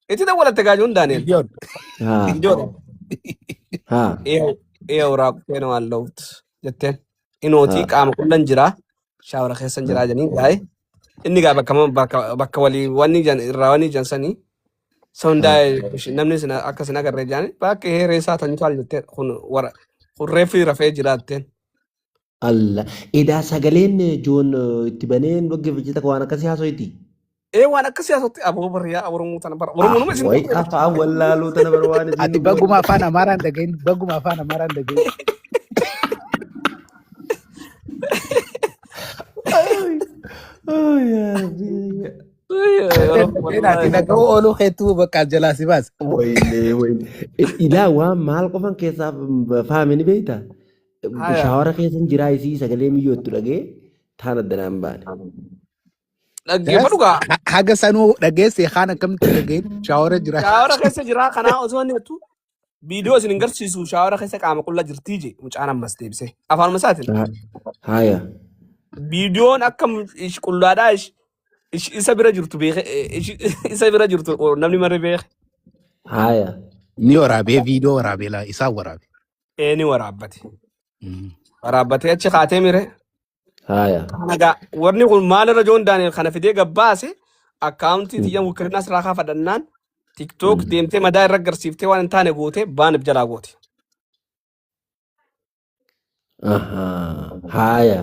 Itti dawwalatte gaa John Daniel. Ijoodha. Eewuraa kuteen waan lawutu jetteen. Inootii qaama qullan jiraa. Shaawara keessan jiraa janiin gaa'e. Inni gaa bakka walii wanni irraa wanni jansanii. Sondaa'e namni akka sin agarree jaanii bakka heeree isaa tanitu haal jettee kun reeffi rafee jiraatteen. Allah. Edaa sagaleen Joon itti baneen dhaggeeffachita waan akkasii haasoyti. Waan akkasii haasotti aboo barriyaa Oromoo tana bara. Oromoo nama isin. Wayi afaan wallaaluu tana bara waan isin. Ati bagguma afaan Amaaraan dhagahin. Ati nagahuu ooluu hedduu bakka jalaa si baasa. Ilaa waan maal qofan keessaa fahamini beektaa? Shaawara keessan jiraa isii sagalee miyyootti dhagee taan addanaan baane. Dhaggeeffadhu gaa. Haga sanuu dhageesse kaan akkamitti dhageen shaawara jira. Shaawara keessa jiraa kanaa osoo inni jettu viidiyoo isin agarsiisu shaawara keessa qaama qullaa jirtii je mucaan ammas deebise. Afaan masaatiin. Haya. Viidiyoon akka qullaadhaa isa bira jirtu beeke isa bira jirtu namni marre beeke. Haya. Ni waraabee viidiyoo waraabee laa isaan waraabe. Ni waraabbate. Waraabbatee achi kaatee mire. Haya. Nagaa warni kun maalirra John Daniel kana fidee gabbaase akkaawuntii xiyya wukirina asiraa kaafadhannaan TikTok deemtee madaa irra agarsiiftee waan hin taane goote baanif jalaa goote. Haya.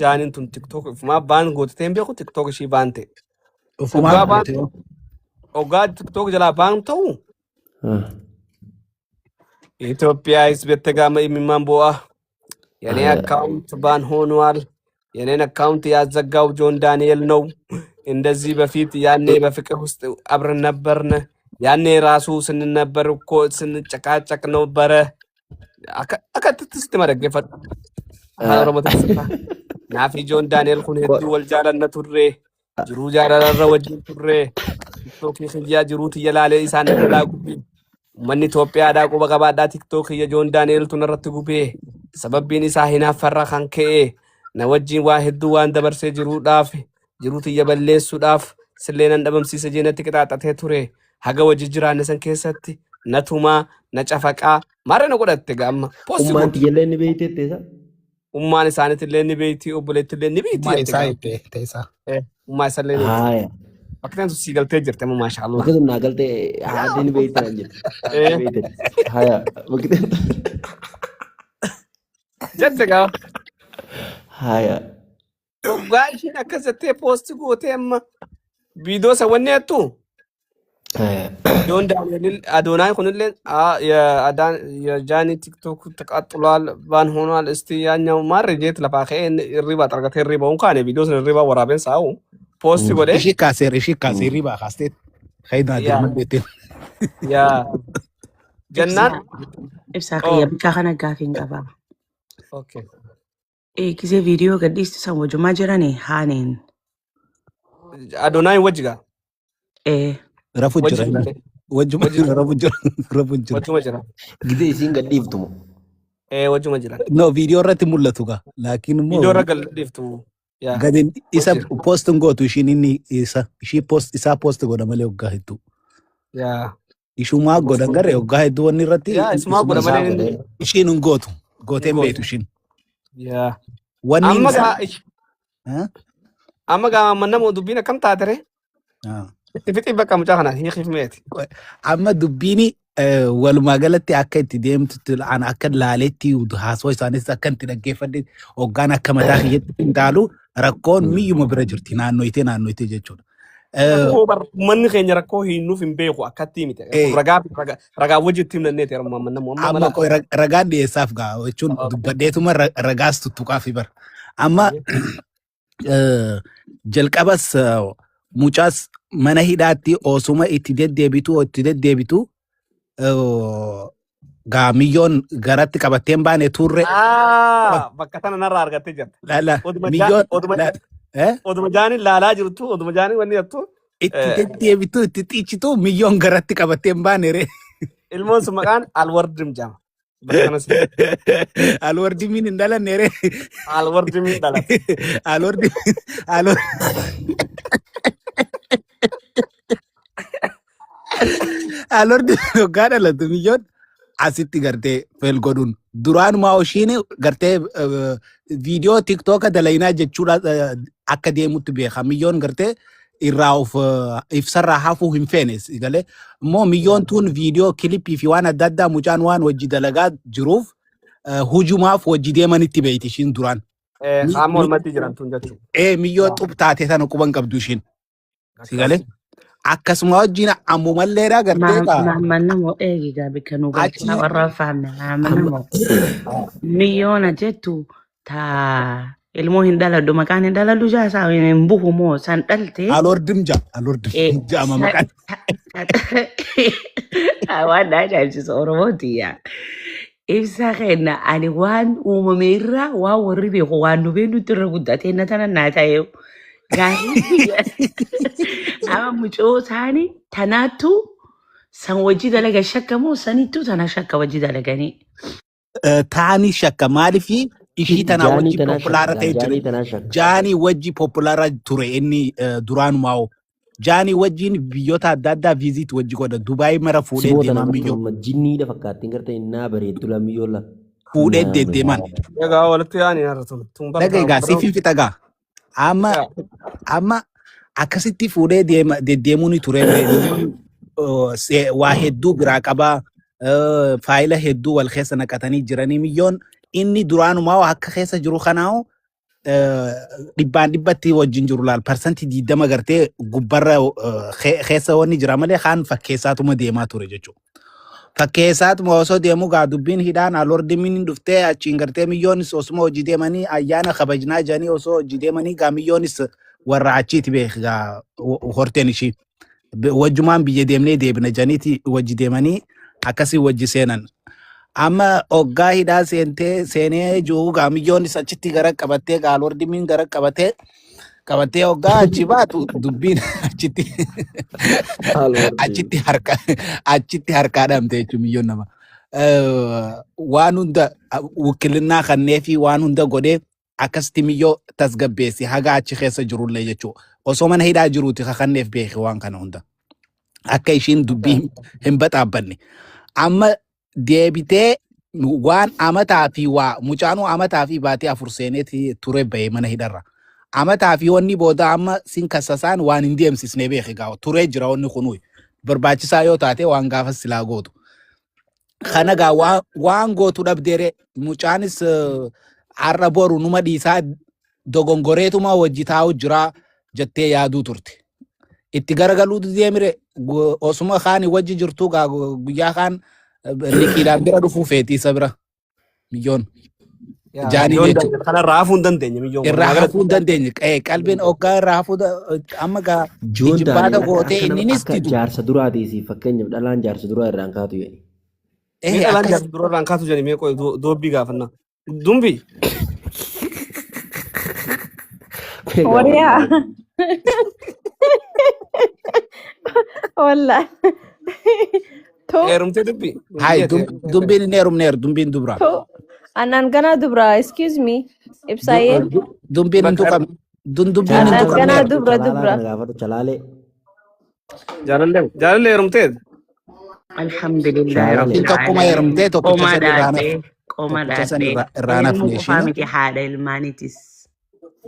Jaaniin tun TikTok ufumaa baan goote hin beeku TikTok ishii baante. Ufumaa goote. Ogaa TikTok jalaa baan ta'u. Itoophiyaa isbette gaama imimmaan bu'aa. የኔ አካውንት ባን ሆኗል። የኔን አካውንት ያዘጋው ጆን ዳንኤል ነው። እንደዚህ በፊት ያኔ በፍቅር ውስጥ አብረን ነበርን። ያኔ ራሱ ስንነበር እኮ ስንጨቃጨቅ ነበረ። አከትትስት መደገፈ ናፊ ጆን ዳንኤል ኩን ሄዱ ወልጃለነ ቱሬ ጅሩ ጃረረ ወጅን ቱሬ ቲክቶክ ይያ ጅሩት ይላለ ኢሳን ላጉቢ መን ኢትዮጵያ ዳቁ በቀባዳ ቲክቶክ የጆን ዳንኤል ቱነረት ጉቤ sababbiin isaa hinaaffarra kan ka'e na wajjin waa hedduu waan dabarsee jiruudhaaf jiruu tiyya balleessuudhaaf silleenan dhabamsiisa jeenatti qixaaxatee ture haga wajji jiraanne san keessatti na tumaa na cafaqaa maara na godhatte gaamma poosti Ummaan godhu tiyyallee ni beeyteette isa. ummaan isaaniitillee ni beeyti obboleettillee ni beeyti Ma jette isaa gaamma itti isaa. ummaa isallee ni beeyti Haaya. bakka tantu sii galtee jirte amma maashaallah Bakka sun naa galtee haadhi ni beeytan jedhe. Haaya. jette gaama Haaya. dhugaa ishiin akkas jettee poosti gootee amma viidiyoo isa wanni hattu Haaya. ቪዲዮን ዳንኤል አዶናይ ሁንልን የጃኒ ቲክቶክ ተቃጥሏል ባን ሆኗል። እስቲ ያኛው ማረጀት ለፋኸ ሪባ ጠርገተ ሪባውን ካኔ ቪዲዮ ስን ሪባ ወራቤን ሳው ፖስት ጎዴ Ishii kaasee riba kaastee. Haydhaa ያ jirma beekteen. ያ ጀናን Ibsaa ኦ qayya bikaa kana gaafiin qaba. ኦኬ Eegisee viidiyoo gadhiistisan wajumaa jiranii haaniin. አዶናይ ወጅጋ Rafu ወጅ jira. ማለ Wajjuma ወጅ jira rafu jira. Rafu jira. ወጅ መጅራ Gidee isiin gadhiiftumu. ወጅ መጅራ No viidiyoo irratti mul'atu gaa. Laakiin ቪዲዮ immoo ረገል ዲፍቱ ያ gadin isa ወጅ poostiin gootu ishiin inni ishii isaa poosti godha malee waggaa hedduu. ያ Ishumaa godhan garee waggaa hedduu wanni irratti ያ እስማ Isuma ጎደ isaa መሌን godhee. ishiin hin gootu. Gooteen ጎቱ beektu ishiin. ያ Wanni አመጋ isaa. አመጋ መነሞ ዱቢነ ከም ታተረ Ah. ፍጢ በቃ ሙጫ ከና ሂኺፍ ሜት Amma dubbiin walumaa galatti akka itti deemtutti an akka laaletti haasawaa isaanis akka itti dhaggeeffadhe hoggaan akka mataa kiyyatti hindaalu rakkoon miyyuma bira jirti naannoytee jechuudha. Rakkoo manni keenya rakkoo hiinnuuf hin beeku akkatti miti. Ragaa wajjitti himnanneeti yeroo ammaa namoo amma Amma mala. ragaan dhiyeessaaf gaa jechuun dubbadheetuma ragaas tuttuqaaf bar. Amma jalqabas mucaas mana hidhaatti osuma itti deddeebitu gaa miyyoon garatti qabatteen baane turre Bakka sana narraa argattee jirta. miyyoon Oduma jaaniin laalaa jirtu oduma jaaniin wanni jettu itti deddeebitu itti xiichitu miyyoon garatti qabatteen baane re. ilmoon sun maqaan alwardim jama. Bakka kanas Alwardimiin hin dhalanne re. alwardimiin dhalate. Alwardi hoggaa dhalatu miyyoon asitti gartee fel godhuun duraanumaa ishiin gartee viidiyoo tiktooka dalaynaa jechuudha akka deemutti beeka miyyoon gartee irraa of ibsarraa hafuu hin feenes galee immoo miyyoon tun viidiyoo kilippii fi waan adda addaa mucaan waan wajji dalagaa jiruuf hujumaaf wajji deemanitti beeyti ishiin duraan. Qaama walumatti jirantuun jechuudha. Miyyoo xub taatee sana quban qabdu ishiin. Si galee akkasuma wajjin ammumalleedha gartee kaa. Naannoo eegigaa bika nu galchina warra faamne naannoo miyyoona jettu taa ilmoo hin dhaladhu maqaan hin dhaladhu jaasaa hin buhu moo san dhalte. Alordim jaama maqaan. Waan ajaa'ibsiisa Oromooti yaa. Ibsa kenna ani waan uumame irraa waan warri beeku waan nu beeknutti irra guddatee na tana naa ta'e. Gaarii ama mucoo isaanii tanaattu san wajji dalaga shakkamoo sanittuu tana shakka wajji dalaganii. Taani shakka maaliifi ishii tana wajji populaara ta'e jira. Jaanii wajji populaara ture inni duraanumaa Jaanii wajjin biyyoota adda addaa viizit wajji godha. Dubaay mara fuudhee deeman miyyoo. Jinniidha fakkaattiin gartee innaa bareeddu la miyyoo la. Fuudhee deeman. Egaa walitti yaa'anii har'atuun. Dhagaa egaa siifin fixa gaa. Amma akkasitti fuudhee deddeemuun ture. Waa hedduu biraa qabaa. Faayila hedduu wal keessa naqatanii jiranii miyyoon inni duraanumaa akka keessa jiru kanaa dhibbaan dhibbatti wajjin jiru laal parsantii 20 gartee gubbarra keessa wanni jira malee kaan fakkeessaatuma deemaa ture jechuudha. Fakkeessaatuma osoo deemu gaa dubbiin hidhaan alordimiin dhuftee achiin gartee miyyoonis osuma hojii deemanii ayyaana kabajnaa jiranii osoo hojii deemanii gaa miyyoonis warra achiiti beekaa horteen ishii. Wajjumaan biyya deemnee deebina janiiti wajji deemanii akkasii wajji seenan. Amma hoggaa hidhaa seenee jiru gaa miyyoonis achitti gara qabattee gaa alordimiin gara qabattee hoggaa achi baatu dubbiin achitti harkaa dhamte jechuun miyyoon nama. Waan hunda wukkilinnaa kannee fi waan hunda godhee akkasitti miyyoo tasgabbeessi haga achi keessa jirullee jechuudha. Osoo mana hidhaa jiruuti kakanneef beeki waan kana hunda. Akka ishiin dubbii hin baxaabbanne. Amma deebitee waan amataa fi waa mucaanuu amataa fi baatee afur seeneeti ture bahee mana hidharra. Amataa fi wanni booda amma sin kassasaan waan hin deemsisnee beeki gaawa turee jira wanni kunuyi. Barbaachisaa yoo taate waan gaafa silaa gootu. Kana gaa waan gootu dhabdeere mucaanis har'a boru numa dhiisaa dogongoreetuma wajji taa'u jira jettee yaaduu turte. Itti garagaluu deemire osuma kaani wajji jirtu gaa guyyaa kaan liqiidhaan bira dhufuu feetii isa bira milyoon. Jaanii jechuudha. Kana raafuu hin dandeenye milyoon. Irraa hafuu hin dandeenye. Qalbiin hoggaa irraa hafuu amma gaa jibbaata gootee inninis didu. Jaarsa duraatii fakkeenyaaf dhalaan jaarsa duraa irraan kaatu jedhani. Dhalaan jaarsa duraa irraan kaatu jedhani mee qoy doobbii gaafannaa. Dumbii. Wariyaa. Wallah. Heerumtee dubbii. Hai dumbiin hin heerumneer dumbiin dubraa. Anan gana dubra, excuse me. Ibsaye. Dumbiin hin tuqam. Dumbiin hin Anan gana tuqamneer. dubra. Gaafatu calaalee. Jaalallee heerumtee. Alhamdulillah rabbil Tokkuma heerumtee tokkicha sadi irraanaaf. Qoma Tokkicha san dhaadhee. irraanaaf Ilmu neeshiin. qofaa miti haadha ilmaanitis.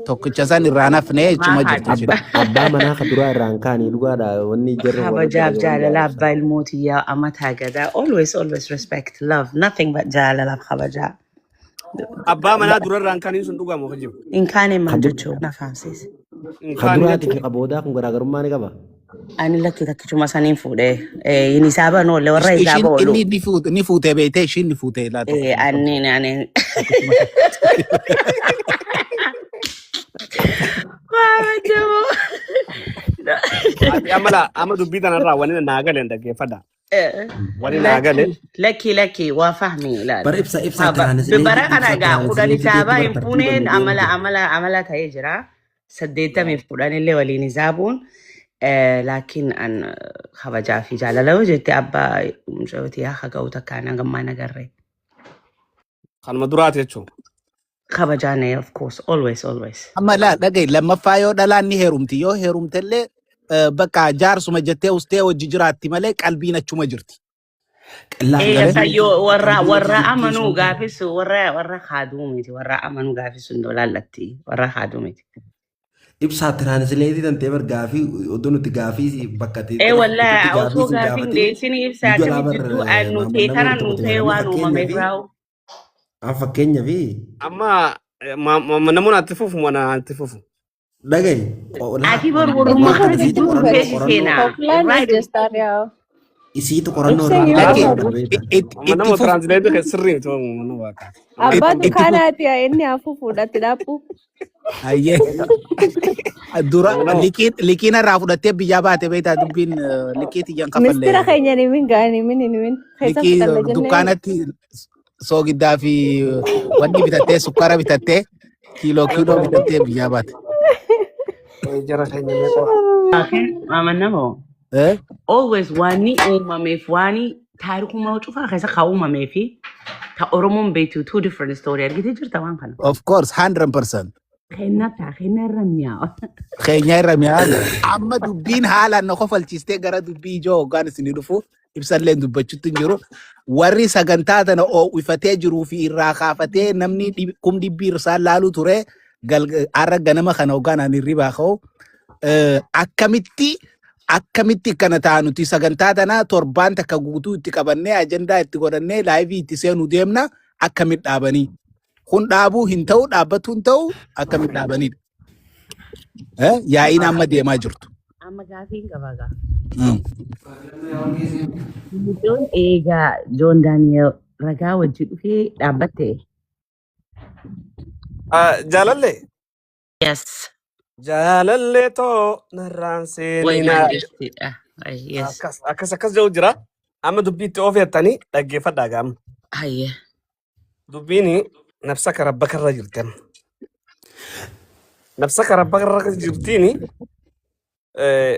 Tokkicha san irraanaaf nee cima jirti jedha. Abbaa manaa ka duraa irraan kaanii dhugaadha wanni jarri Kabajaaf jaalala abbaa ilmootii amataa gadaa. Always respect, love, nothing but jaalalaaf kabajaa. Abbaa manaa durarraan kaniin sun dhugamu hojiin. Inkaan himan jechuun na fahamsiise. Ka duraatii fi ka boodaa kun garaagarummaa ni qaba. Ani lakki takkichuma saniin fuudhee. Inni isaaba noolle warra isaaba oolu. Inni ni fuutee beeytee ishiin ni fuutee laata. Ani. Waamajamoo. Amma dubbii tanarraa wani naa galeen dhaggeeffadha. Wani naa galee. Lakki waa fahmi ilaali. Bara ibsaa tiraanislee. Bara kana gaa kudhan isaabaa hin fuuneen amala ta'ee jira. 80 kudhanillee waliin isaabuun. Laakiin an kabajaa fi jaalala yoo jette abbaa mucaayotii haa ga'u takkaan hangammaa nagarree. Kanuma duraati jechuun. Kabajaan of course always. Amma dhagaye lammaffaa yoo dhalaan ni heerumti yoo heerumtellee bakka jaarsuma jettee ustee hojii jiraatti malee qalbiin achuma jirti. Yoo warra amanuu gaafisu warra haaduu miti warra amanuu gaafisu hin olaallatti warra haaduu miti. Ibsaa tiraanisleetii tantee bar gaafii oddoo nuti gaafii bakka ta'e. Wallaahi osoo gaafiin deessinii ibsaa akkamitti jidduu nutee kana nutee waan uumame biraa'u. Fakkeenyaa fi. Amma namoonni atti fufu mana atti fufu. Dhagaye. Ati borummaa kana jidduu keessi seenaa. Isiitu qorannoo Nama translate sirrii ta'uu mana waaqa. Abbaan dukaanaati inni hafu fuudhatti dhaabbu. Ayyee. Dura liqiin irraa fudhattee biyyaa baate beektaa dubbiin liqiitii jan kafallee. Ministeera keenya ni min gaani min. Liqii dukkaanatti soogiddaa fi wanni bitattee sukkaara bitattee kiiloo bitattee biyyaa baate. Jara keenya meeqa. Amannamoo. Always waani uumameef waani taarikuma cufaa keessa kaa uumamee fi ta Oromoon beektu two different story argitee jirta waan kana. Of course 100%. Keenya irra mi'aawa. Keenya irra mi'aawa. Amma dubbiin haalaan na kofalchiistee gara dubbii ijoo hoggaan isinii dhufu ibsallee dubbachuutti hin jiru. Warri sagantaa tana ifatee jiruu fi irraa kaafatee namni dhibbii isaan laaluu ture har'a ganama kana hoggaan ani hirribaa ka'u akkamitti kana ta'a nuti sagantaa tana torbaan takka guutuu itti qabannee ajandaa itti godhannee laayivii itti seenuu deemna akkamitti dhaabanii. Kun dhaabuu hin ta'u dhaabbatu hin ta'u akkamitti dhaabanidha. Yaa'iin amma deemaa jirtu. Amma gaafiin qabaagaa. Mucoon eegaa Joon Daani'el ragaa wajji dhufee dhaabbatte. Jaalallee. Yes. Jaalallee too narraan seeninaa. Akkas jedhu jira. Amma dubbiitti oofeettanii dhaggeeffadhaa gaama. Hayyee. Dubbiini nafsa karabbakarra jirti. Nafsa karabbakarra jirtiini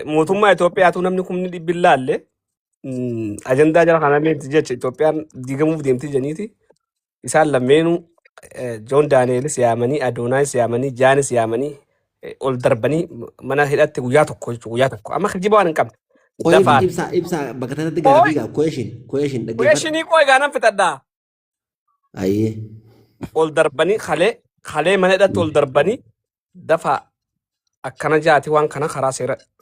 mootummaa Itoophiyaatu namni kumni dhibbillaallee ajandaa jara kana leetti jecha Itoophiyaan diigamuuf deemti janiiti. Isaan lammeenuu جون دانييل سيامني أدوناي سيامني جاني سيامني ol darbanii mana hidhatti guyyaa tokko amma kijibaa waan hin qabne Qoy dafaan ibsa bakka tanatti qoy gaafii gaa question dhaggeeffadhu. shinii qoy gaanaan fixadhaa Ayyee. ol darbanii kalee mana hidhatti ol darbanii dafaa akkana jaati waan kana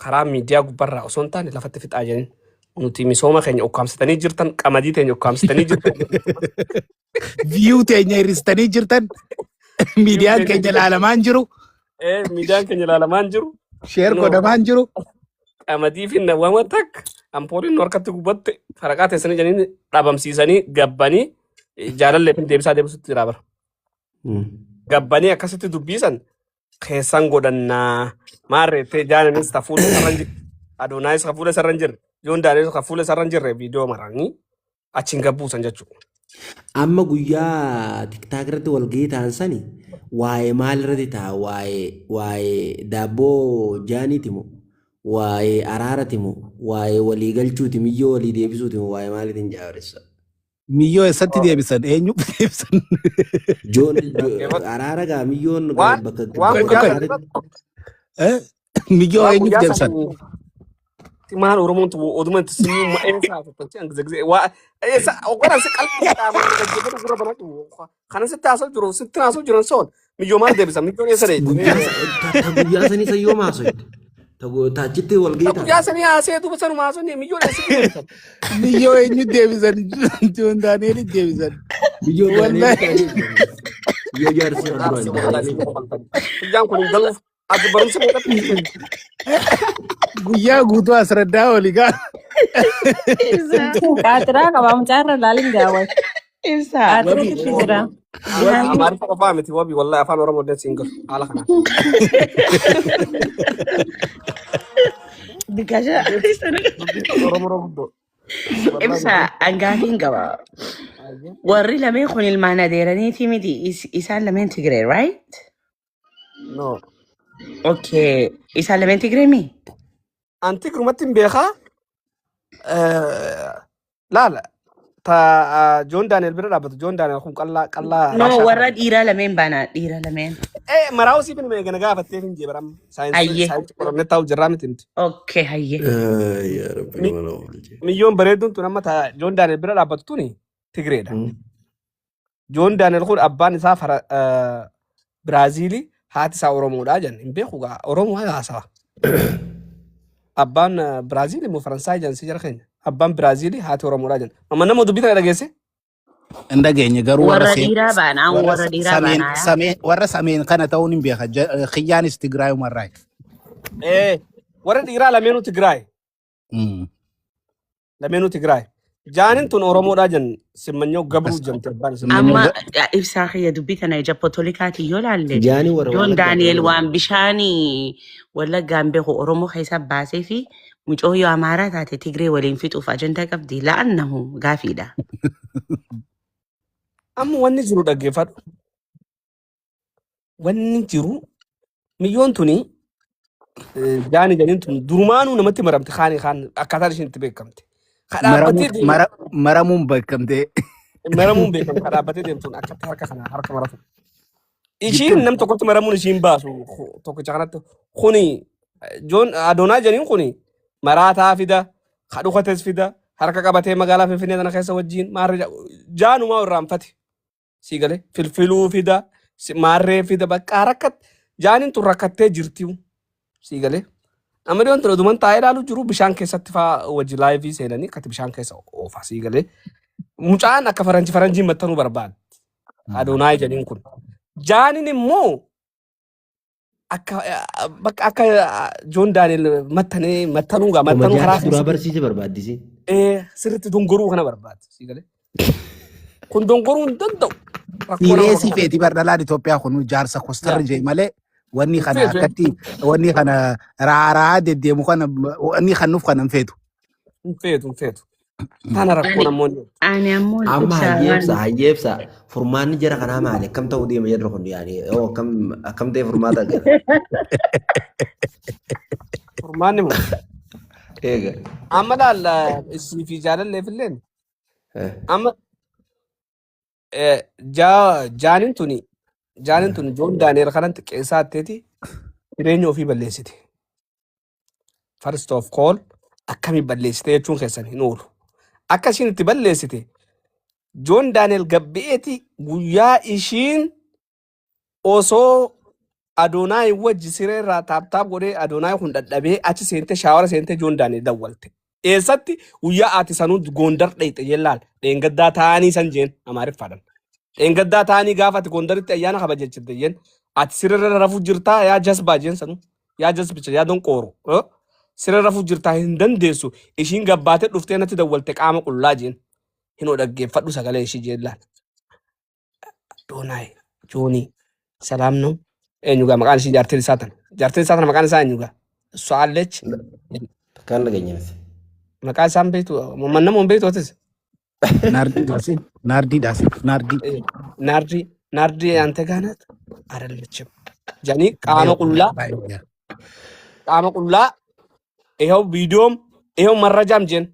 karaa miidiyaa gubbarraa osoo hin taane lafatti fixaa jedhanii nuti misooma keenya ukkaamsitanii jirtan qamadii teenya ukkaamsitanii jirtan view teenya hir'istanii jirtan miidiyaan keenya ilaalamaan jiru miidiyaan keenya ilaalamaan jiru share godhamaan jiru qamadii fi nawwama takka ampooliin harkatti gubatte faraqaa teessanii jedhanii dhabamsiisanii gabbanii jaalallee fi deebisutti jira bara. Gabbanii akkasitti dubbisan keessan godhannaa maarreettee jaananis tafuula sarran jirre adoonaayis hafuula sarran jirre joon daaniis hafuula sarran jirre viidiyoo maranii achiin gabbuusan jechuudha. Amma guyyaa tiktaak irratti wal gahii ta'an sani waa'ee maal irratti ta'a waa'ee daabboo jaaniiti moo waa'ee araaraati moo waa'ee walii galchuuti miyyoo walii deebisuuti moo waa'ee maaliitiin jaaressa. miyyoo eessatti deebisan eenyu deebisan Araara gaa miyyoon Waan miyyoo eenyu deebisan maal Oromoon oduma itti simmuu ma'een saafatti angizagzee waa ogoraan si qalbii qaamaa gaggeeffatu gurra banatu kana sitti haasoo jiru sitti haasoo jiran soon miyyoo maal deebisan miyyoo eessa guyyaa sanii sayyoo maasoitti taachitti wal gahii ta'an. guyyaa sanii haasee duuba sanu maasonni miyyoo eessa deebisan miyyoo eenyu deebisan joon daaneeli deebisan Miyyoo wallahi miyyoo jaarsi guyyaan kun galuuf ati barumsa meeqatti guyyaa guutuu asraddaa oligaa Qaatiraa qabaa mucaarra laalin gaawwat. Ibsa. Qaatiraatti jira. Amaariffaa qofaa miti wabii wallahi afaan Oromoo dansiin galu haala kanaan. Dikasha. Oromoo guddoo. Ibsa angaafiin qaba. Warri lameen kun ilmaan adeeraniiti miti isaan lameen Tigree, right? No. Okay. Isaan lameen Tigree mi? Anti kurumatti hin beekaa laala ta Joon Daaneel bira dhaabbatu Joon Daaneel kun qallaa No, warra dhiiraa lameen baana dhiiraa lameen. maraa'u siif hin meegana gaafattee hin jeebaram Ayyee. saayinsii qorannee taa'u jirraa miti miti. Okay, hayyee. yaa rabbi nama nama oolche. Miyyoon bareedduun tun amma ta Joon Daaneel bira dhaabbatu tuni Tigreedha. Joon Daaneel kun abbaan isaa Biraaziilii haati isaa Oromoodha jenna hin beeku gaa Oromoo haasawa. Abbaan Biraazil immoo Faransaay jansi jara keenya. Abbaan Biraazil haati Oromoodha jenna. Amma nama dubbii kana dhageesse? hin dhageenye garuu Warra dhiiraa baana warra dhiiraa baana. warra sameen kana ta'uun hin beeka kiyyaanis Tigraayumarraa. Warra dhiiraa lameenuu Tigraay. Lameenuu Tigraay. Jaanin tun Oromoodha jenna simmanyoo gabruu jemte abbaan Amma ibsaa kiyya dubbii tana ija pootolikaati yoo laalle. Jaanii warra Joon Daaneel waan bishaanii wallaggaan beeku Oromoo keessa baasee fi mucoo yoo Amaaraa taate Tigree waliin fixuuf ajandaa qabdi la'annahu gaafiidha. Amma wanni jiru dhaggeeffadhu. Wanni jiru miyyoon tuni jaani janiin tun durumaanuu namatti maramte kaan akkaataan isheen itti beekamte. maramuun beekamtee Maramuun beekamu kadhaabbatee deemtuun akkatti harka maratu. Ishiin nam tokkotti maramuun ishiin baasu tokkicha kanatti kuni Joon Adoonaa janiin kuni maraataa fida kadhukates fida harka qabatee magaalaa Finfinnee tana keessa wajjin maarree jaanumaa irraanfate sii galee filfiluu fida maarree fida bakka rakkat jaaniin tun rakkattee jirti sii galee. Amma dhiyoon tun oduman taa'ee ilaalu jiru bishaan keessatti faa wajji laayivii seenanii akkatti bishaan keessa oofaa sii galee. Mucaan akka faranjiin maxxanuu barbaaddi. Adoonaa janiin kun. Jaaniin immoo akka Joon Daaneel maxxanuu karaa Suuraa barsiise barbaaddisi. sirriitti dongoruu kana barbaaddi sii galee. Kun dongoruu hin danda'u. dhiireesii feetii bardalaan Itoophiyaa kun jaarsa kostarri jee malee wanni kana akkatti wanni kana raaraa deddeemu kana wanni kan nuuf kanan feetu. Hin feetu. Kana rakkoo namoonni. Ani ammoo Amma hayyeebsa furmaanni jara kanaa maali? Akkam ta'uu deema jedhu kun yaani akkam ta'e furmaata gara. Furmaanni moo? Eega. Amma laalla isii fi jaalalleef illeen. Amma Jaanin tuni Joon Daani'el kanatti qeessaa atteeti jireenya ofii balleessite. First of all akkamiin balleessite jechuun keessan hin oolu. Akka ishiin itti balleessite Joon Daani'el gabbeeti guyyaa ishiin osoo Adoonaay wajji siree irraa taaptaap godhee Adoonaay kun dadhabee achi seentee shaawara seentee Joon Daani'el dawwalte. Eessatti guyyaa ati sanuu Gondar dhayxe jellaal dheengaddaa taa'anii san jeen Amaariffaadhaan. Dheengaddaa taa'anii gaafa ati Gondaritti ayyaana kabajachite jeen ati siree rafuu jirtaa yaa jasbaa jeen sanuu yaa jasbicha yaa donqooro. Siree rafuu jirtaa hin dandeessu ishiin gabbaatee dhuftee natti dawwalte qaama qullaa jeen hinoo dhaggeeffadhu sagalee ishii jeellaan. Adoonaay Joonii salaam nuu eenyugaa maqaan ishii jaartiin isaa tana. Jaartiin isaa tana maqaan isaa eenyugaa? So'aalech Kan dhageenyas. maqaa isaan beektu namoonni beektuutis. Naardii ante gaanaat adalachim. Janii qaama qullaa ehoo viidiyoom ehoo marrajaam jeen.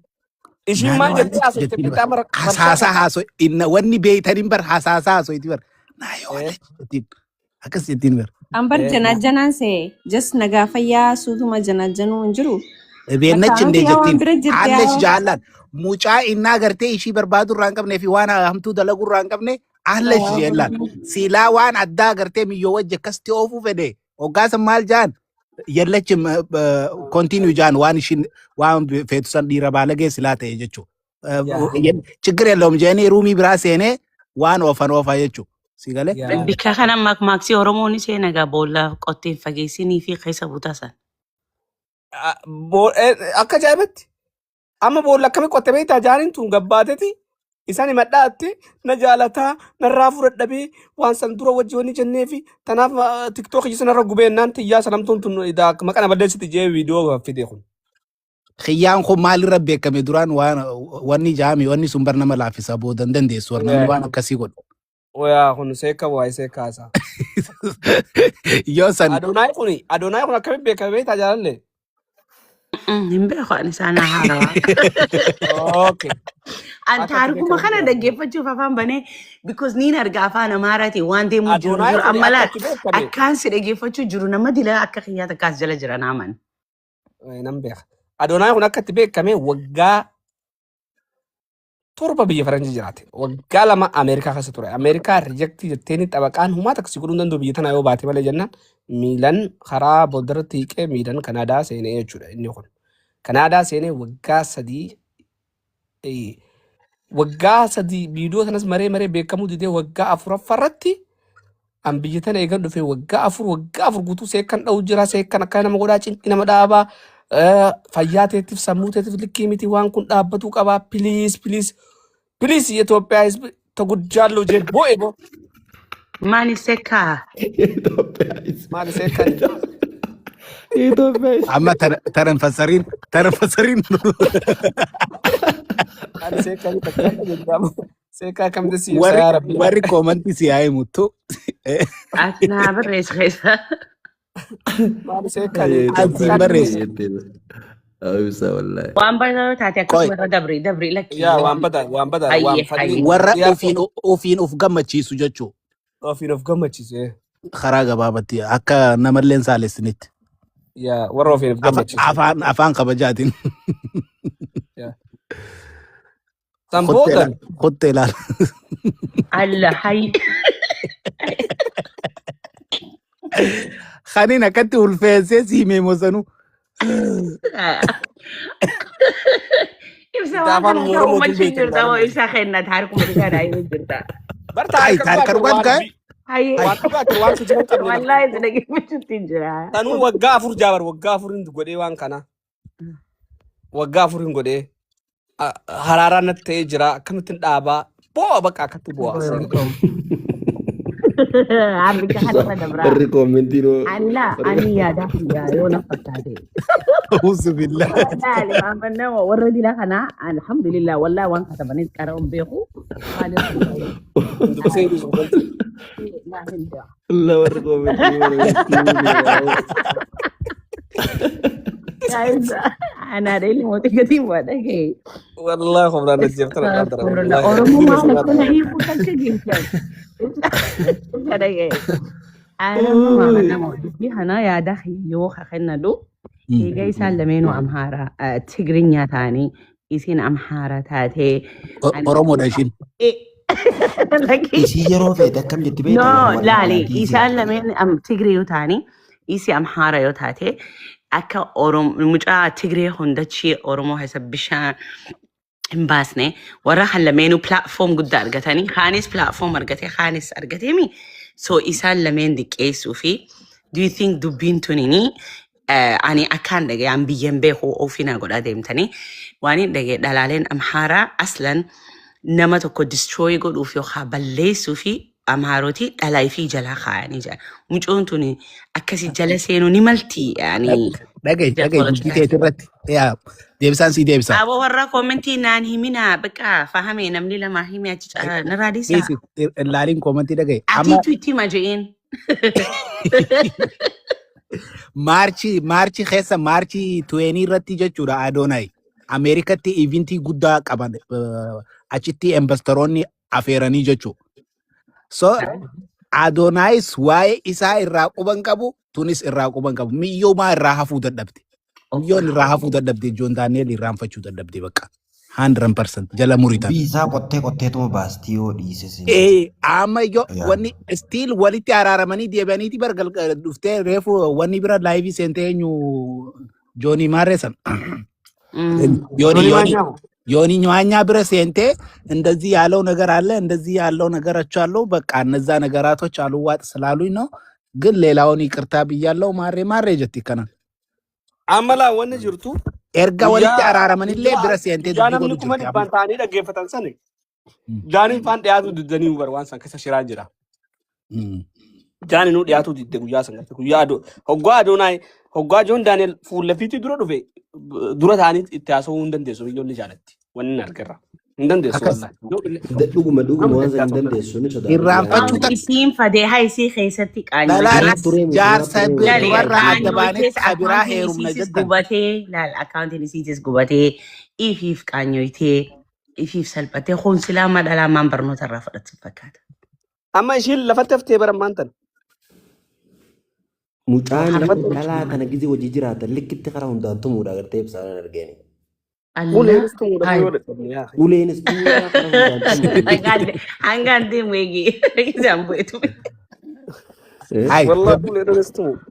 Ishiin maal jettee haasofte bitaa Hasaasaa haasoo inna wanni beeytaniin bar hasaasaa haasoo itti bar. Naayoo jettiin akkas jettiin bar. Ambar janaajanaan see just nagaa fayyaa suutuma janaajanuu hin jiru. Beennachi indee Akkaanuu yaa waan bira jettiin jirti haallesh yaa. jaallan mucaa innaa gartee ishii barbaadu irraa hin qabnee fi waan hamtuu dalagu irraa hin qabne haallesh jaallan silaa waan addaa gartee miyyoo wajji akkasitti oofuu fedhe hoggaasan maal jaan yallachi continue jaan waan ishiin waan feetu san dhiira baalagee silaa ta'e jechuu ችግር የለውም ጀኔ ሩሚ ብራ ሴኔ ዋን ኦፈን ኦፋ jechuu si galee Bikka kana makmaaksi Oromoon ishee nagaa boolla qottee fageessinii fi keessa butasan. akka ajaa'ibatti amma boolla akkamii qotte beektaa jaaniin tun gabbaateeti isaan himadhaatti na jaalataa narraa fudhadhabee waan san dura wajji wanni jennee fi tanaaf tiktookii sanarra gubeennaan xiyyaa sanamtuun tun maqana balleessiti jee viidiyoo fide kun. Xiyyaan kun maalirra beekame duraan waan wanni jaami wanni sun bar nama laafisa boodan dandeessu warra waan akkasii godhu. Oyaa kun seeka waa'ee seekaasaa. Yoo san Adoonaay kun akkamiin beekame beektaa jaalallee? Hin beeku ani isaan haarawaa. Okay. An taarikuma kana dhaggeeffachuuf afaan banee because niin arga afaan Amaaraatiin waan deemuu jiru jiru amma laat akkaan si dhaggeeffachuu jiru nama dila akka kiyyaata kaas jala jira naaman. Nan beeka. Adoonaay kun akka itti beekame waggaa torba biyya faranjii jiraate. Waggaa lama Ameerikaa keessa ture. Ameerikaa riijektii jetteeni xabaqaan humaa taksii godhuu danda'u biyya tana yoo baate malee jennaan miilan karaa booddarratti hiiqee miilan Kanaadaa seenee jechuudha inni kun. Kanaadaa seenee waggaa sadii viidiyoo sanas maree beekamuu didee waggaa afuraffaarratti an biyya tana eegan dhufe waggaa afur guutuu seekkan dha'u jira seekkan akka nama godhaa cinqi nama dhaabaa fayyaa teetiif sammuu teetiif likkii miti waan kun dhaabbatuu qabaa piliis Itoophiyaa hizbi tagujjaallu jee bo'e bo Maali seekaa? maali seekkan amma taran fasariin maali seekkan takkaata jedhamu seekaa kam desi yaa rabbi warri koomantii si yaa'e muttu Ati naa barreessa keessa. maali seekkan asiin barreessa. Awisa wallahi. Waan barbaadu taate akkasuma dabri lakkii. yaa waan badaa waan Hayyee, fadhii hayyee. Warra ofiin of gammachiisu jechuu ofiin of gammachiise karaa gabaabatti akka namalleen saalessinitti yaa warra ofiin of gammachiise afaan kabajaatiin san boodan kottee ilaala. Allah hayyi. Kaniin akkatti ulfeessee siimee mosanuu. Ibsa waan kana ta'uu machi jirta moo ibsa kenna taarikuma dhiyaadhaa yoo jirta. Ay, taarika dhugaatu ka'e? Hayyee. waan dhugaatu waan kijibuu qabne Wallahi isin dhaggeeffachuutti hin jira. tanuu waggaa afur jaabar waggaa afurin godhee waan kana waggaa afurin godhee haraaraa natti ta'ee jira akkamittiin dhaabaa bu'aa bakka akkatti bu'aa. Abbicha kana dabraa. Warri koomentii noo. Allah ani yaada yoo na fakkaate. Usu billah. Dali maamna warra dila kana alhamdulillah wallahi waan katabanii qara'uun beeku. Allah warri koomentii noo. guys, أنا اللي موت قديم وده كي والله خبرنا نجيب ترى قدر استغفر الله والله أورمو بس ما ما كنا هي فوتك جيمكم كده كي أنا ما أنا موت دي هنا يا دخي يو خلنا دو هي جاي سلمينو أمهارة تجرينيا تاني يسين أمهارة تاتي أنا Oromo da shin. لكن Isii yeroo feete akkam jetti beekta No, warra لا لي Malaatii يسأل من تجري يوتاني يسي أمحارة يوتاتي أكا أورم مجا تجري هندشي أورمو حسب بشان إمباسني ورا خلمينو بلاتفورم قد أرجتني خانس بلاتفورم أرجتي خانس أرجتيمي so يسأل لمن دي كيس وفي do you think دبين تونيني أني أكان دقي عم بيجنبه أو فينا قد أدمتني واني دقي دلالين أمحارة أصلاً nama tokko destroy godhuuf yookaan balleessuuf amaarotii dhalaa fi jalaa kaa'anii jiran. Mucoon tuni akkasi jala seenuu ni malti. Dhagay bultii ta'e irratti. Yaa deebisaan sii deebisa. Aboo warra koomentii naan himina baqa fahame namni lama himi achi narraa dhiisa. Laaliin koomentii dhagay. Atiitu itti hima je'een. Maarchi keessa maarchi 20 irratti jechuudha Adoonaayi. Ameerikatti eventii guddaa qaban achitti investoroonni afeeranii jechuudha. So Adonaayis waa'ee isaa irraa quban qabu tunis irraa quban qabu. Miyyoo maa irraa hafuu dadhabde. Miyyoon irraa hafuu dadhabde Joon Daani'eel irraanfachuu dadhabde bakka. 100% jala muritan. Biisaa qotteetuma baastii yoo dhiisese. Amma yoo wanni stiil walitti araaramanii deebi'aniiti bargal dhuftee reefu wanni bira laayivii seentee eenyu Joonii Maarreessan. ዮኒ ኛኛ ብረ ሴንቴ እንደዚህ ያለው ነገር አለ እንደዚህ ያለው ነገሮች አሉ በቃ እነዛ ነገራቶች አሉዋጥ ስላሉኝ ነው ግን ሌላውን ይቅርታ ብያለው ማሬ ጀቲከና አመላ ወነ ጅርቱ ኤርጋ ወልቲ አራራመንሌ ብረ ሴንቴ ጃናም ንኩመን ባንታኒ ደገፈተን ሰነ ጃኒ ፋን ዲያቱ ድደኒ ወር ዋንሳን ከሰሽራ ጅራ ጃኒ ኑ ዲያቱ ድደ ጉያ ሰንገተ ጉያ ዶ ሆጓ አዶናይ ሆጓ ጆን ዳንኤል ፉል ለፊቱ ድሮ ዱፌ ዱረታኒ ኢታሰው እንደንደሱ ይዮን ጃለቲ ወን አርገራ እንደንደሱ ወላሂ dhuguma waan san dandeessu ni sodaa irraanfachuu isiin fadee haa isii keessatti qaanii jaarsa warra addabaanii abiraa heerumna isiitis gubatee laal akkaawuntiin isiitis gubatee ifiif qaanyoytee ifiif salphatee hoonsilaa madhalaamaan barnoota irraa fudhatu fakkaata. amma ishiin lafatti haftee barammaantan mucaan dhalaa kana gize hojii jiraatan likkitti karaa hundaan tumuudha agartee ibsaan argeen. uleenis tumuudha yoo dadhabne Uleenis tumuudha karaa hundaan tumuudha. Hangaan deemweegi isaan bu'eetu. wallahi uleenis tumuudha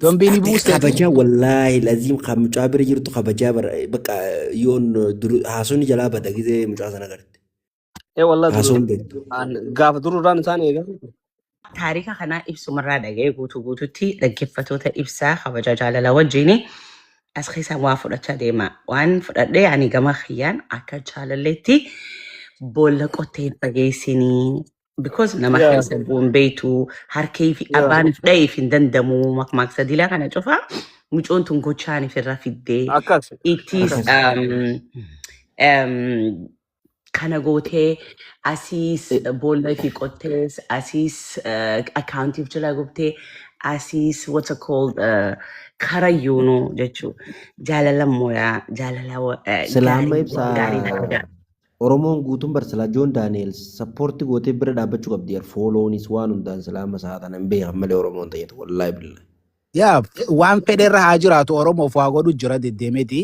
Dombini buuste Kabajaa wallaahi laziim kan mucaa bira jirtu kabajaa bakka yoon haasonni jalaa bada gize mucaa sana agarte. wallahi Haasoon beektu. gaafa dururaan isaan eegan Taarika kanaa ibsumarraa dhaga'ee guutuutti dhaggeeffatoota ibsaa kabaja jaalala wajjin as keessaa waa fudhachaa deema. Waan fudhadhee ani gama kiyyaan akka jaalalleetti boolla qottee fageessinii because nama keessa bu'uun beektu harkee fi abbaaniif dha'eef hin dandamu makmaaksa dilaa kana cufaa mucoon tun gochaaniif irra fiddee akkas ittis kana gootee asiis boolla fi qottees asiis akkaawuntiif jala gubtee asiis what's it called karayyuunu jechuu jaalala mooyaa jaalala Silaama ibsaa Oromoon guutuun barsiisaa Joon Daani'eel sappoortii gootee bira dhaabbachuu qabdi. Fooloonis waan hundaan silaama saatan hin beekan malee Oromoon ta'etu wallaahi billee. yaa waan fedheerra haa jiraatu Oromoof waa godhu jira deddeemeeti.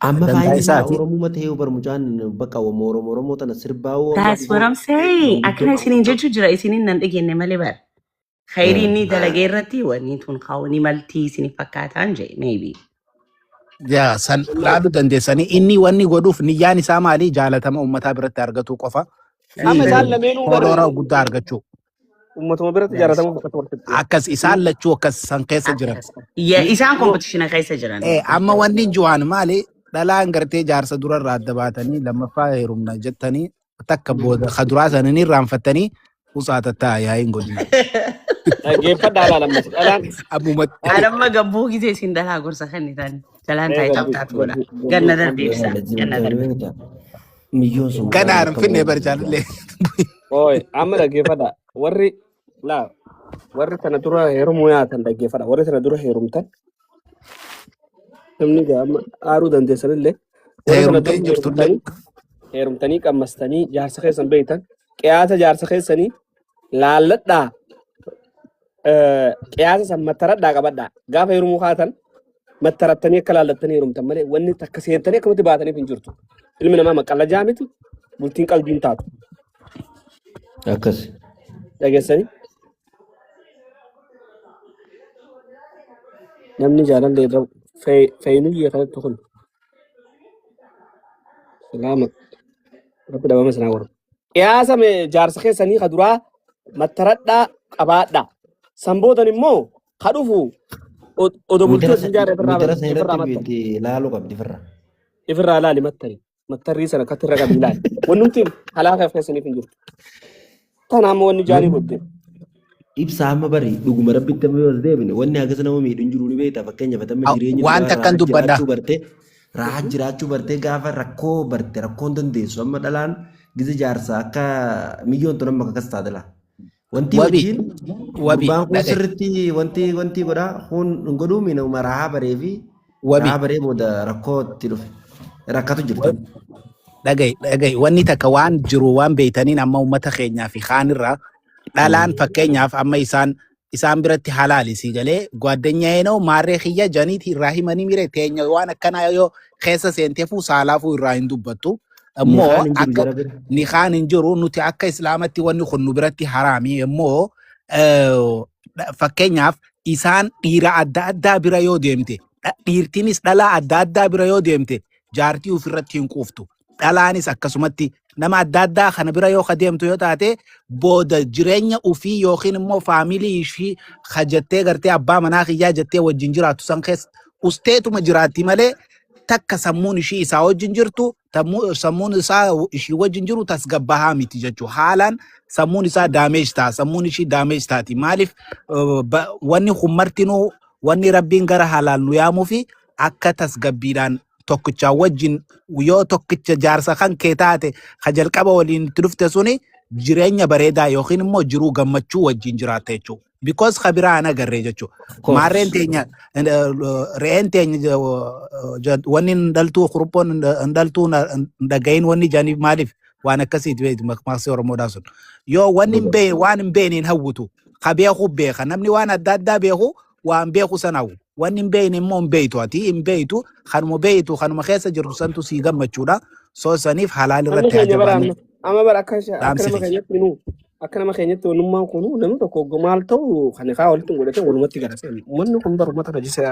Amma Danda'a faayidaa isaati. Oromummaa ta'ee bar mucaan bakka Oromoo tana sirbaa That's what I'm saying. Akkana isiniin jechuu jira isiniin nan dhageenye malee bar. Khayrii inni dalagee irratti wanni tun kaa'uu maltii isinii fakkaataan jee maybe. yaa san laaluu dandeessanii inni wanni godhuuf niyyaan isaa maali jaalatama uummataa biratti argatu qofa. amma isaan lameenuu Fooloora guddaa argachuu. ummatuma biratti jaalatamu fakkatu walqixxee Akkas isaan lachuu akkas san keessa jiran. Isaan kompetishina keessa jiran. Amma wanni juwaan maali dhalaan gartee jaarsa durarraa adda baatanii lammaffaa heerumna jettanii takka booda kaduraa sananii irraanfattanii usaatattaa yaa'iin godina. dhaggeeffadhaa laalammas dhalaan Ammumatti. Adamma gabbuu gisee isin dhalaa gorsa kennitan. Jalaan taa'ee taphaatu godha. Ganna darbeessa. Ganna darbeessa. Miyyoon sun. Ganaan finne barjaallee. ooy amma dhaggeeffadhaa warri kana dura heerumuu yaatan dhaggeeffadhaa warri kana dura heerumtan namni gaama aaruu dandeessan illee warra kana Heerumtee dur jirtullee. heerumtanii qammastanii jaarsa keessan beektan qiyaasa jaarsa keessanii laalladhaa qiyaasa san mattaradhaa qabadhaa gaafa heerumuu kaatan mattarattanii akka laallattanii heerumtan malee wanni takka seentanii akkamatti baataniif hin jirtu ilmi namaa maqallajaa miti bultiin qalbiin taatu Akkas. dhageessanii namni jaalallee irra feeyinuu biyya kanatti kun salaama rabbi dhabama sanaa warra qiyaasa jaarsa keessanii ka duraa mattaradhaa qabaadhaa san boodan immoo ka dhufu odoo bultii wajjin jaaree Mitara sana ifirraa irratti mattani laaluu qabdi firra. ifirraa laali mattani mattarrii sana akkatti irra qabi laali wannumti halaakaa keessaniif hin jirtu tanaa ammoo wanni jaanii godhe Ibsa amma bari dhuguma rabbitti amma yoo deebine wanni hagas nama miidhu hin jiru ni beekta fakkeenyaaf amma jireenya Waan dhugaa takkan dubbadha. raahaa jiraachuu bartee gaafa rakkoo barte rakkoon dandeessu amma dhalaan gizi jaarsa akka miyyoon tun amma akkas taatela. Wanti Wabi. wajjin Wabi. gurbaan kun Dhaqe. sirriitti wanti godhaa kun hin godhuu miinuma raahaa baree fi Wabi. raahaa baree booda rakkoo itti dhufe rakkatu jirtu. Dhaga'i wanni takka waan jiru waan beeytaniin amma uummata keenyaa fi kaanirraa dhalaan fakkeenyaaf amma isaan biratti halaalisi galee gwaaddanyaa maarree kiyya janiiti irraa himanii mire teenya waan akkanaa yoo keessa seenteefuu saalaafuu irraa hin dubbattu. Ammoo Niqaan hin jiru akka jara bira. niqaan hin jiru nuti akka islaamatti wanni kun nu biratti haraami immoo fakkeenyaaf isaan dhiira adda addaa bira yoo deemte dhiirtinis dhalaa adda addaa bira yoo deemte jaartii ofirratti hin quuftu. Dhalaanis akkasumatti nama adda addaa kana bira yoo deemtu yoo taate booda jireenya ofii yookiin immoo faamilii ishii jettee gartee abbaa manaa kiyyaa jettee wajjin jiraattu san keessa usteetuma jiraatti malee takka sammuun ishii isaa wajjin jirtu sammuun isaa ishii wajjin jiru tasgabbahaa miti jechuudha. Haalaan sammuun isaa daameej ta'a sammuun ishii daameej taati. Maaliif wanni hummartinuu wanni rabbiin gara halaal nu yaamuu fi akka tasgabbiidhaan tokkicha wajjin yoo tokkicha jaarsa kan kee taate ka jalqaba waliin itti dhufte suni jireenya bareedaa yookiin immoo jiruu gammachuu wajjin jiraatta jechuudha. Because ka biraa ana agarree jechuudha. Maarreen teenya re'een teenya wanni ndaltuu kuruppoon ndaltuu ndagayin wanni jaaniif maaliif waan akkasiiti beektu maqmaaqsee Oromoodhaa sun. Yoo wanni waan hin beekne hin hawwitu ka beeku beeka namni waan adda addaa beeku waan beeku sana hawwu. Wanni hin beekne immoo hin beektu ati hin beektu kanuma beektu kanuma keessa jirtu santu sii gammachuudha. Soo saniif halaal irratti hajjabaanne. amma bara akka nama keenyatti nu akka nama keenyatti wannummaan kun namni tokko maal ta'u kan kaa walitti godhatee walumatti gara seenu uummanni kun bara uummata rajisee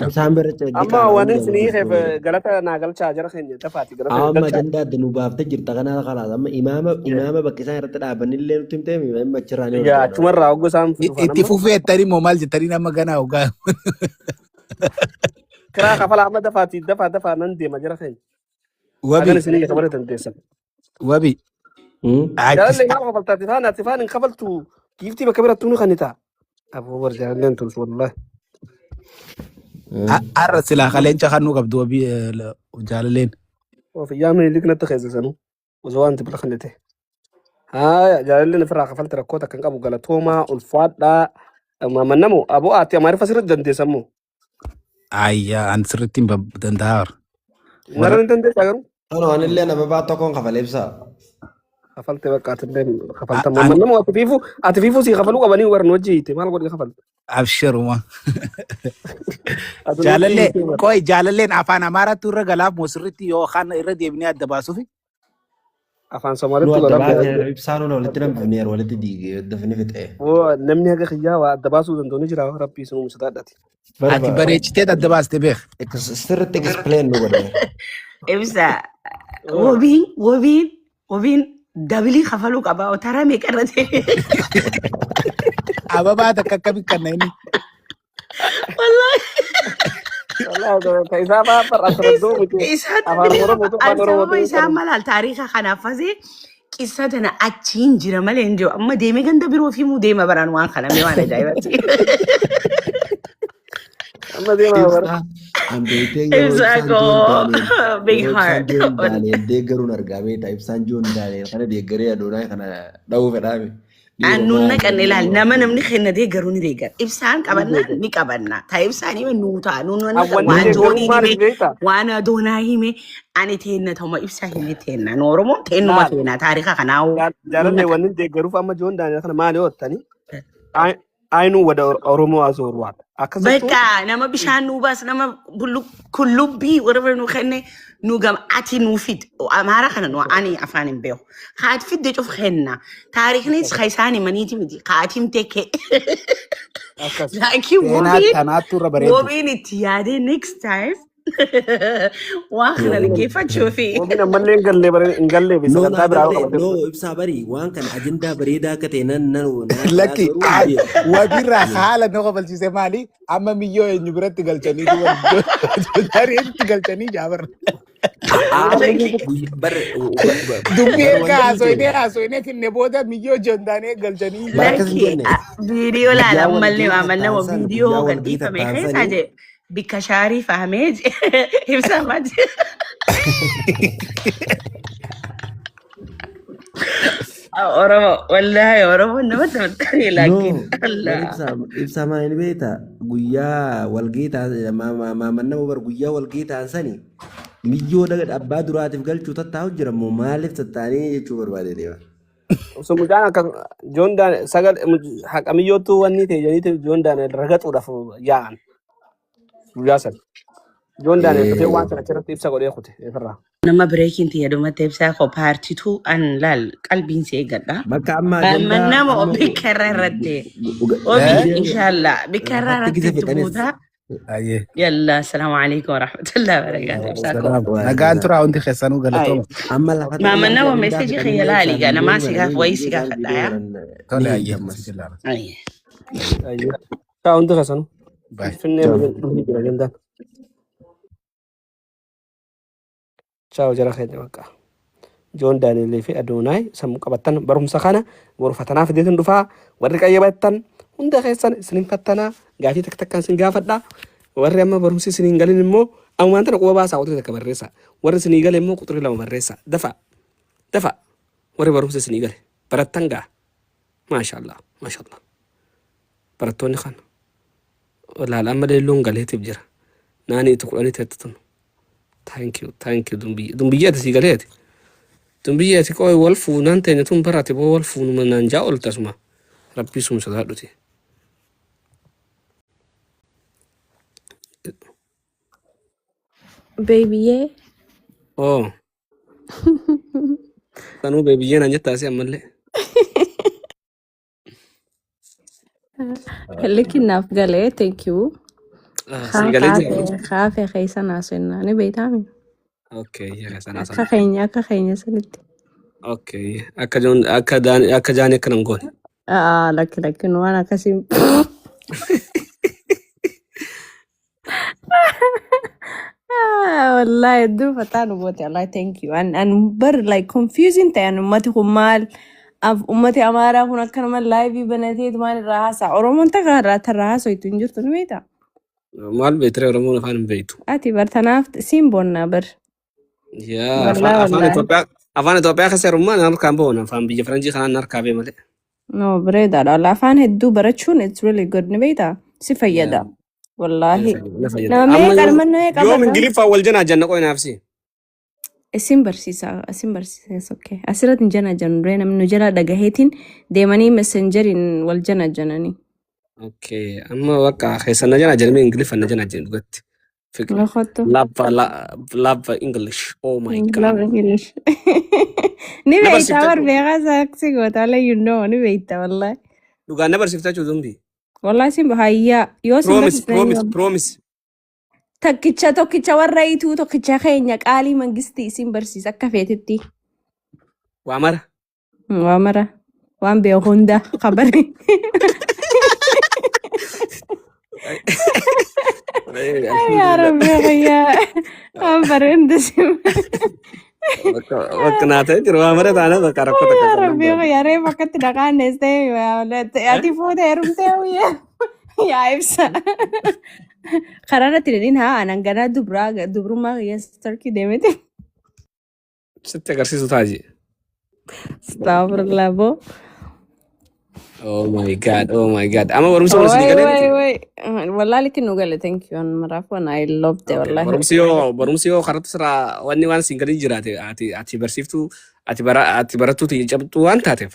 Isaan bira amma waan isinii galata naa galchaa jara keenya tafaati amma galata ajandaa adda nu baaftee jirta kanaa kalaas amma imaama bakka isaan irratti dhaabanillee nutti himtee imimma achirraa ni yaa achumarraa hoggoo isaan itti fufeettanii moo maal jettanii nama ganaa hogaa. kiraa kafala amma dafaa nan deema jara keenya Wabi. agan isinii kabara dandeessan Wabi. jaalallee yaa kafaltaati ati faan hin kafaltu giiftii bakka birattuu ni kanita aboo bar jaalalleen tulsu wallahi Arra silaa qaleenca kan nu qabdu wabi jaalaleen. وفي من اللي كنت تخزسنو وزوان تبلا خلته ها جال لنا فرا خفلت ركوتا كان ابو غلطوما الفاد دا ما منمو ابو اتي ما فسر دندي سمو Ayya an sirriitti hin danda'ar. نرن دندي ساغرو Ano anillee nama baatoo koon kafalee ibsaa. خفلت بقى تندم خفلت ما منمو اتفيفو سي خفلو قبني ورن وجيتي مال قد خفلت Abshiruma. Jaalallee koi jaalalleen afaan Amaaraatu irra galaaf moo sirriitti yoo kan irra deebinee adda baasuufi. afaan Nu Somaalitti adda gola baasee ibsaan nu walitti dambifnee walitti diigee dafnee fixee. namni haga khiyyaa waa adda baasuu danda'u jira rabbii sunu musadaadhaati Ati bareechitee adda baaste beek. Sirriitti explain nu godhame. Ibsa. Wabiin dabilii kafaluu qaba. Otara meeqarrate. Ababaa takka akkamiin kanna inni. Wallahi. والله كيسا ما فرقت ردو Sababa isaa malaal taariika kanaaf fasee qissa tana achiin jira malee hin jiru. Amma deemee ganda biroo fi muu deema baraan waan kana mee waan ajaa'ibatti. اما دي ما Ibsaa ambeeteen yeroo Ibsaa ibsaan koo joon big Daani'el heart. ibsaan joon Daani'el deeggaruun argaa beektaa ibsaan joon Daani'el kana deeggaree adoonaa kana dha'uu fedhaame. Annuun naqan ilaal nama namni kenna deeggaru ni deeggar. Ibsaan qabannaa ni qabanna. Ta ibsaan hime nuu ta'a. Nuun Awwanni waan deeggaruun joonii maaliif hime beektaa? waan adoonaa hime ani teenna ta'uma ibsaa hime teenna. Nu Oromoon teennuma Laal teenna taarika kanaa'u nuun jaalallee naqan. wanni deeggaruuf amma joon daani'el kana maali oottani? Aynuu wada Oromoo asooru waata. Akkasattuu Bakka nama bishaan nuu baas nama kullubbii warra nu kenne nu gam ati nuu fid. Amaara kana nu ani afaan hin beeku. Haati fidde cuf kenna. Taariknis kaisaan himaniiti miti. Haatiin tekke. akkas. Laakiin Seenaa tanaattu irra bareeddu. wobiin itti yaadee next time waan kana dhaggeeffachuu fi Wobiin ammallee hin gallee fi No, sagantaa na biraa galle, qabatee no, ture. ibsa bari. Wan kan agenda bareedaa akka ta'e nan Lakki garuu biyya. wabirraa haala nu qabalchiise maali? Amma miyyoo eenyu biratti galchanii jariitti galchanii jaabarra. Dubbii erga haasoinee finne booda miyyoo jondaanee galchanii Bakka sin lakki jenne. viidiyoo Guyyaa laalan wal mallee ga'ii waamannama tattaansan, viidiyoo guyyaa wal ga'ii gadhiifame keessaa tattaansanii. je bikka shaarii fahamee je ibsamaa je. Oromo wallahi Oromo namatti maxxanee laakiin No, Allah. ibsa maal beektaa? Guyyaa wal ga'ii maamannama bar guyyaa wal ga'ii taansanii miyyoo abbaa duraatiif galchuu tattaa'u jira moo maaliif tattaanii jechuu barbaade deema. Osoo mucaan akka joon daani'el sagal haqamiyyootu wanni ta'e janiiti joon daani'el ragaxuudhaaf yaa'an guyyaa sana. Joon daani'el dhufee waan sana achirratti ibsa godhee kute irraa. Nama bireekiin fayyadamate ibsaa koo paartituu an laal qalbiin see gadha. Bakka amma ajandaa Nama amma bikka irra irratti obi inshallah bikka irra hatti gisa irratti fedhanis. tuuta. Ayyee. Yalla assalamu alaikum warahmatullahi wabarakatuh. Ibsaa koo. Salaam. Nagaan turaa hundi keessanuu galatooma. Amma lafatti Mama nama ajandaa message fedhanii khiyya laali galchaan ga nama miyyoo sigaaf garanii wayi miyyoo sigaaf isaan dhaya. miyyoo Tole ni ayyee. gammas. Ayye. Kaa hundi kasanu. Bye. Finnee dhufii jira jendaan. Ciao jara keenya bakka. Joon daani'elee fi Adoonaay sammuu qabattan barumsa kana boru fatanaa fideetin dhufaa warri qayyabattan hunda keessan isinin fattanaa gaafii takka takkaan isin gaafadhaa. Warri amma barumsi isiniin galin immoo ammaan tana quba baasaa qotii takka barreessa. Warri isinii gale immoo quxurii lama barreessa. Dafa warri barumsa isinii gale barattan gaa. Maashaallah maashaallah. Barattoonni kana laala amma leelloon galeetiif jira. Naani itti kudhanii teetti tunu. Thank you dumbiyyaati si galeeti. Dumbiyyaati qoy wal fuunaan teenya tun barate boo wal fuunuma naan jaa ol tasuma. Rabbii sum sodaadhuti. Baby, Oh, sanuu beebiyyee naan jettaa si ammallee. لكن قالي thank you. Si galee jira. خافي خيسا ناسنا أنا بيتامي Okay, yaa sanaa أكا sana. خينيا سنتي Okay, akka jaanii akka nan goone. لكن وانا كسيم والله يدو فتان وبوتي الله thank you and بر like confusing تاني أمتي خمال أمتي أمارا هنا كلمة لايفي بنتي تمان الرهاسة أرومون تغير الرهاسة يتنجر تنويتا Maal beektere Oromoon afaan hin beektu. أتي برتناف سيمبون نابر Yaa والله afaan Itoophiyaa keessa hirummaan harkaan boona afaan biyya Faranjii kanaan harkaa bee malee. no بريدا لا فان هدو برتشون it's really good نبيتا سفيدا Yaa والله na fayyada. نما Amma ميك yoom أرمنا هيك yoom أبدا Ingiliffaa wal janaa janna qoy naafsi. اسم برسيسا اوكي اسرت جنا جنرين من جلا دغهيتين ديماني مسنجرين والجنا جناني Okay, amma bakka keessan na janaa jedhamee Ingiliffaa na janaa jedhu dhugatti. Fikri. لخطو Love English. Oh my love God. English Na نبيتا barsiifta ور بيغا ساكسي وتعالى you know نبيتا والله dhugaan na barsiiftaa jiru zumbi. والله سيم هيا يوسم Promise. تكيتشا توكيتشا ورأيتو توكيتشا خينيا قالي منجستي سيم برسيس akka feetetti Waa mara. وامرا وان بيغوندا خبري يا ربي يا خبرين دسم Bakka naa ta'e jiru waa mara taana bakka rakkoo takka يا qabnan ربي baatu. يا ريت فكرت دقان نستوي أتي فوت هرمتي يا إبسا قررت لين ها أنا قنا دبرو ما يستركي دمتي Sitti agarsiisu taaji. استغفر الله بو Oh my god, oh my god. Ama barumsa wala sini Wait. والله لك إنه قال thank you أنا مرافق I loved it Okay, والله. barumsi yoo karatu sira wanni waan siin gadi jiraate ati barsiiftu ati barattu ti cabtu waan taateef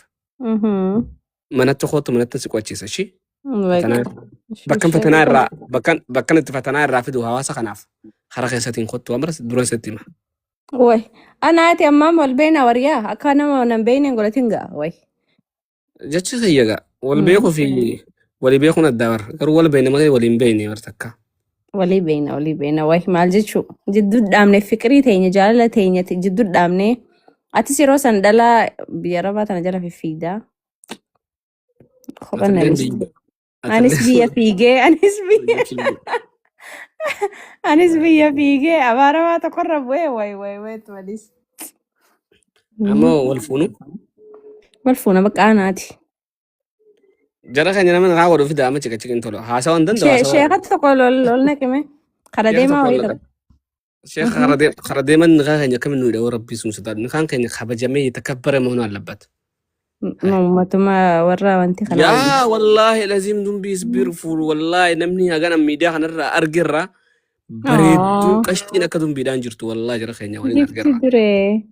manatti kootu manatti si qochisa shi fatanaa bakkan itti fatanaa irraa fidu hawaasa kanaaf hara keessatiin kottu amras dura isatti hima. وي أنا أتي أمام والبينا وريا أكان أنا بيني قلت إنجا وي Jechi sayyaga wal beeku fi wali beekun adda bar garuu wal beekne malee waliin beekne bar takka. ولي بينا وي مال جتشو جدو دامني فكري تيني جالة تيني جدو دامني أتي سيرو سندلا بيربا تنجلا في فيدا خبرنا أنس بيا فيجي أنس بيا فيجي أبارا ما تقرب وي تماليس Amma wal fuunu والفونا بقى أنا أتي jara kan nama raa waduu fi daama cika cikin tolo haasawa hin danda'u شيخة تقول لنا كمان خردي ما ويدا Sheekh Karadeeman niqaa keenya kam nu dhawoo rabbii sun sodaatu niqaan keenya kabajamee takabbare mahuu allabat. مامتما ورا وانتي خلاص Yaa wallaahi laziim dumbii isbirfuul wallaahi namni hagana miidiyaa kanarraa argirra bareedduu qashtiin akka dumbiidhaan jirtu wallaahi jara keenya waliin جبت argirra. دري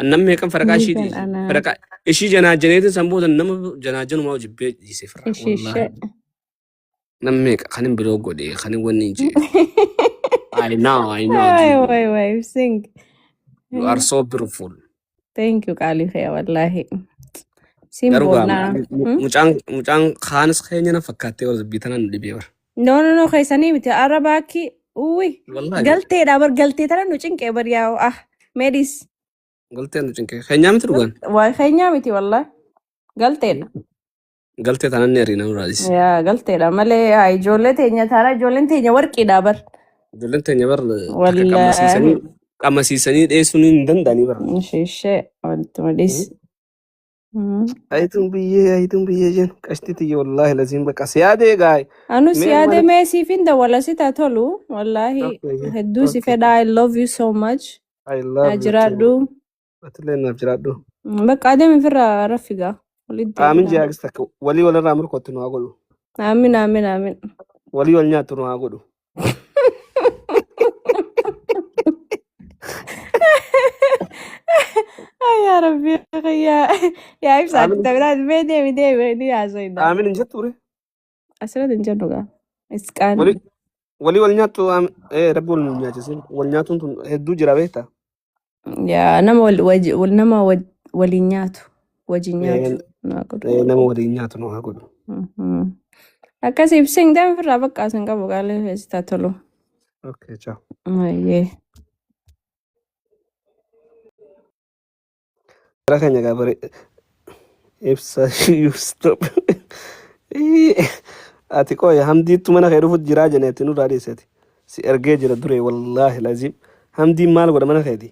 Annamni kan faraqa ممكن ishiiti أنا faraqa ishii janaajaneetiin sanbooda nama janaajanumaa jibbee dhiisee fira wallaahi الشيشة namni kan hin biroo godhe kan hin wanni hin jee. I know واي sing you are so beautiful. thank you قالي خير والله Garugaa سيمبونا mucaan kaanis keenya na fakkaatee wal bitanaan nu dhibee bara. no خيساني متي أرباكي وي Wallaahi قلتي دابر قلتي ترى نوچين كبر يا ميديس galtee nu cinqee keenyaa miti dhugaan واي خينيا متي والله قلتي galtee tanan ni ariina nuraadis. يا قلتي لا مالي هاي جولتي نيا ترى جولتي نيا ورقي دابر Ijoolleen teenya bar والله qammasiisanii dhiyeessuun hin danda'anii bara. شيشة قلت ميديس Ayituun biyyee jen qashtiti wallaahi laziin baqa siyaadee gaay. أنا Mee سيادة mana ميسي فين ده ولا سيتا تولو والله هدوسي فدا I love you so much I love you too. أجرادو Atilee naaf jiraadhu. بقى عدم في رفيقة ولد Aamin jaagis takka walii walirraa mirkootti nu haa godhu. آمين Walii wal nyaattu nu haa godhu. يا ربي يا عيب ساعة Aamin تبراد بيدي يا زيدا aamin hin jettu ure. أسرد نجنوغا إسكان Walii wal nyaattu rabbi wal nu nyaachise wal nyaatuun tun hedduu jira beektaa. يا نما والنما ولينياتو وجينياتو ناقول Nama waliin nyaatu nu haa godhu. أكاسي بسنج دام في الرابق أسنج أبو قال استاتولو Okay, ciao. أيه Jara keenya gaa bare ibsa you stop. Ati qoya hamdiittu mana kee dhufuut jiraa jeneetti nurraa dhiiseeti. Si ergee jira duree wallaahi laziim. Hamdiin maal godha mana keeti?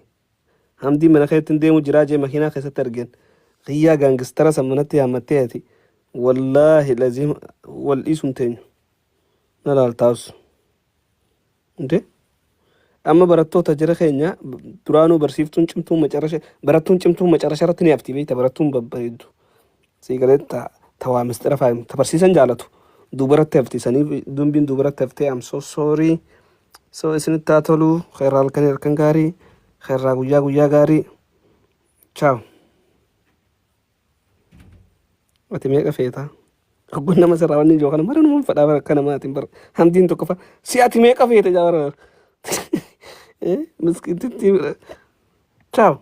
Hamdiin mana keetti deemu jiraa jee makiinaa keessatti argeen. Xiyyaa gaangistara sammanatti yaammattee ati. Wallaahi laziim wal dhiisuun teenyu. Na laaltaa'us. Inde? Amma barattoota jara keenya duraanuu barsiiftuun cimtuu macarashe barattuun cimtuu macarashe irratti ni hafti beekta barattuun babbareeddu. Siigaleetta tawaa mistira faayim tabarsiisan jaalatu. Dubaratti hafti saniif dumbiin dubaratti haftee am so sorry. So isinitti haa tolu xeerraa halkan gaarii xeerraa guyyaa gaarii. Ciao. Ati meeqa feeta? Hoggoon nama sirraa wanni ijoo kana mara numaan fadhaa bara akka namaatiin bara hamdiin tokko fa si ati meeqa feeta jaara. Miskiititti. Ciao.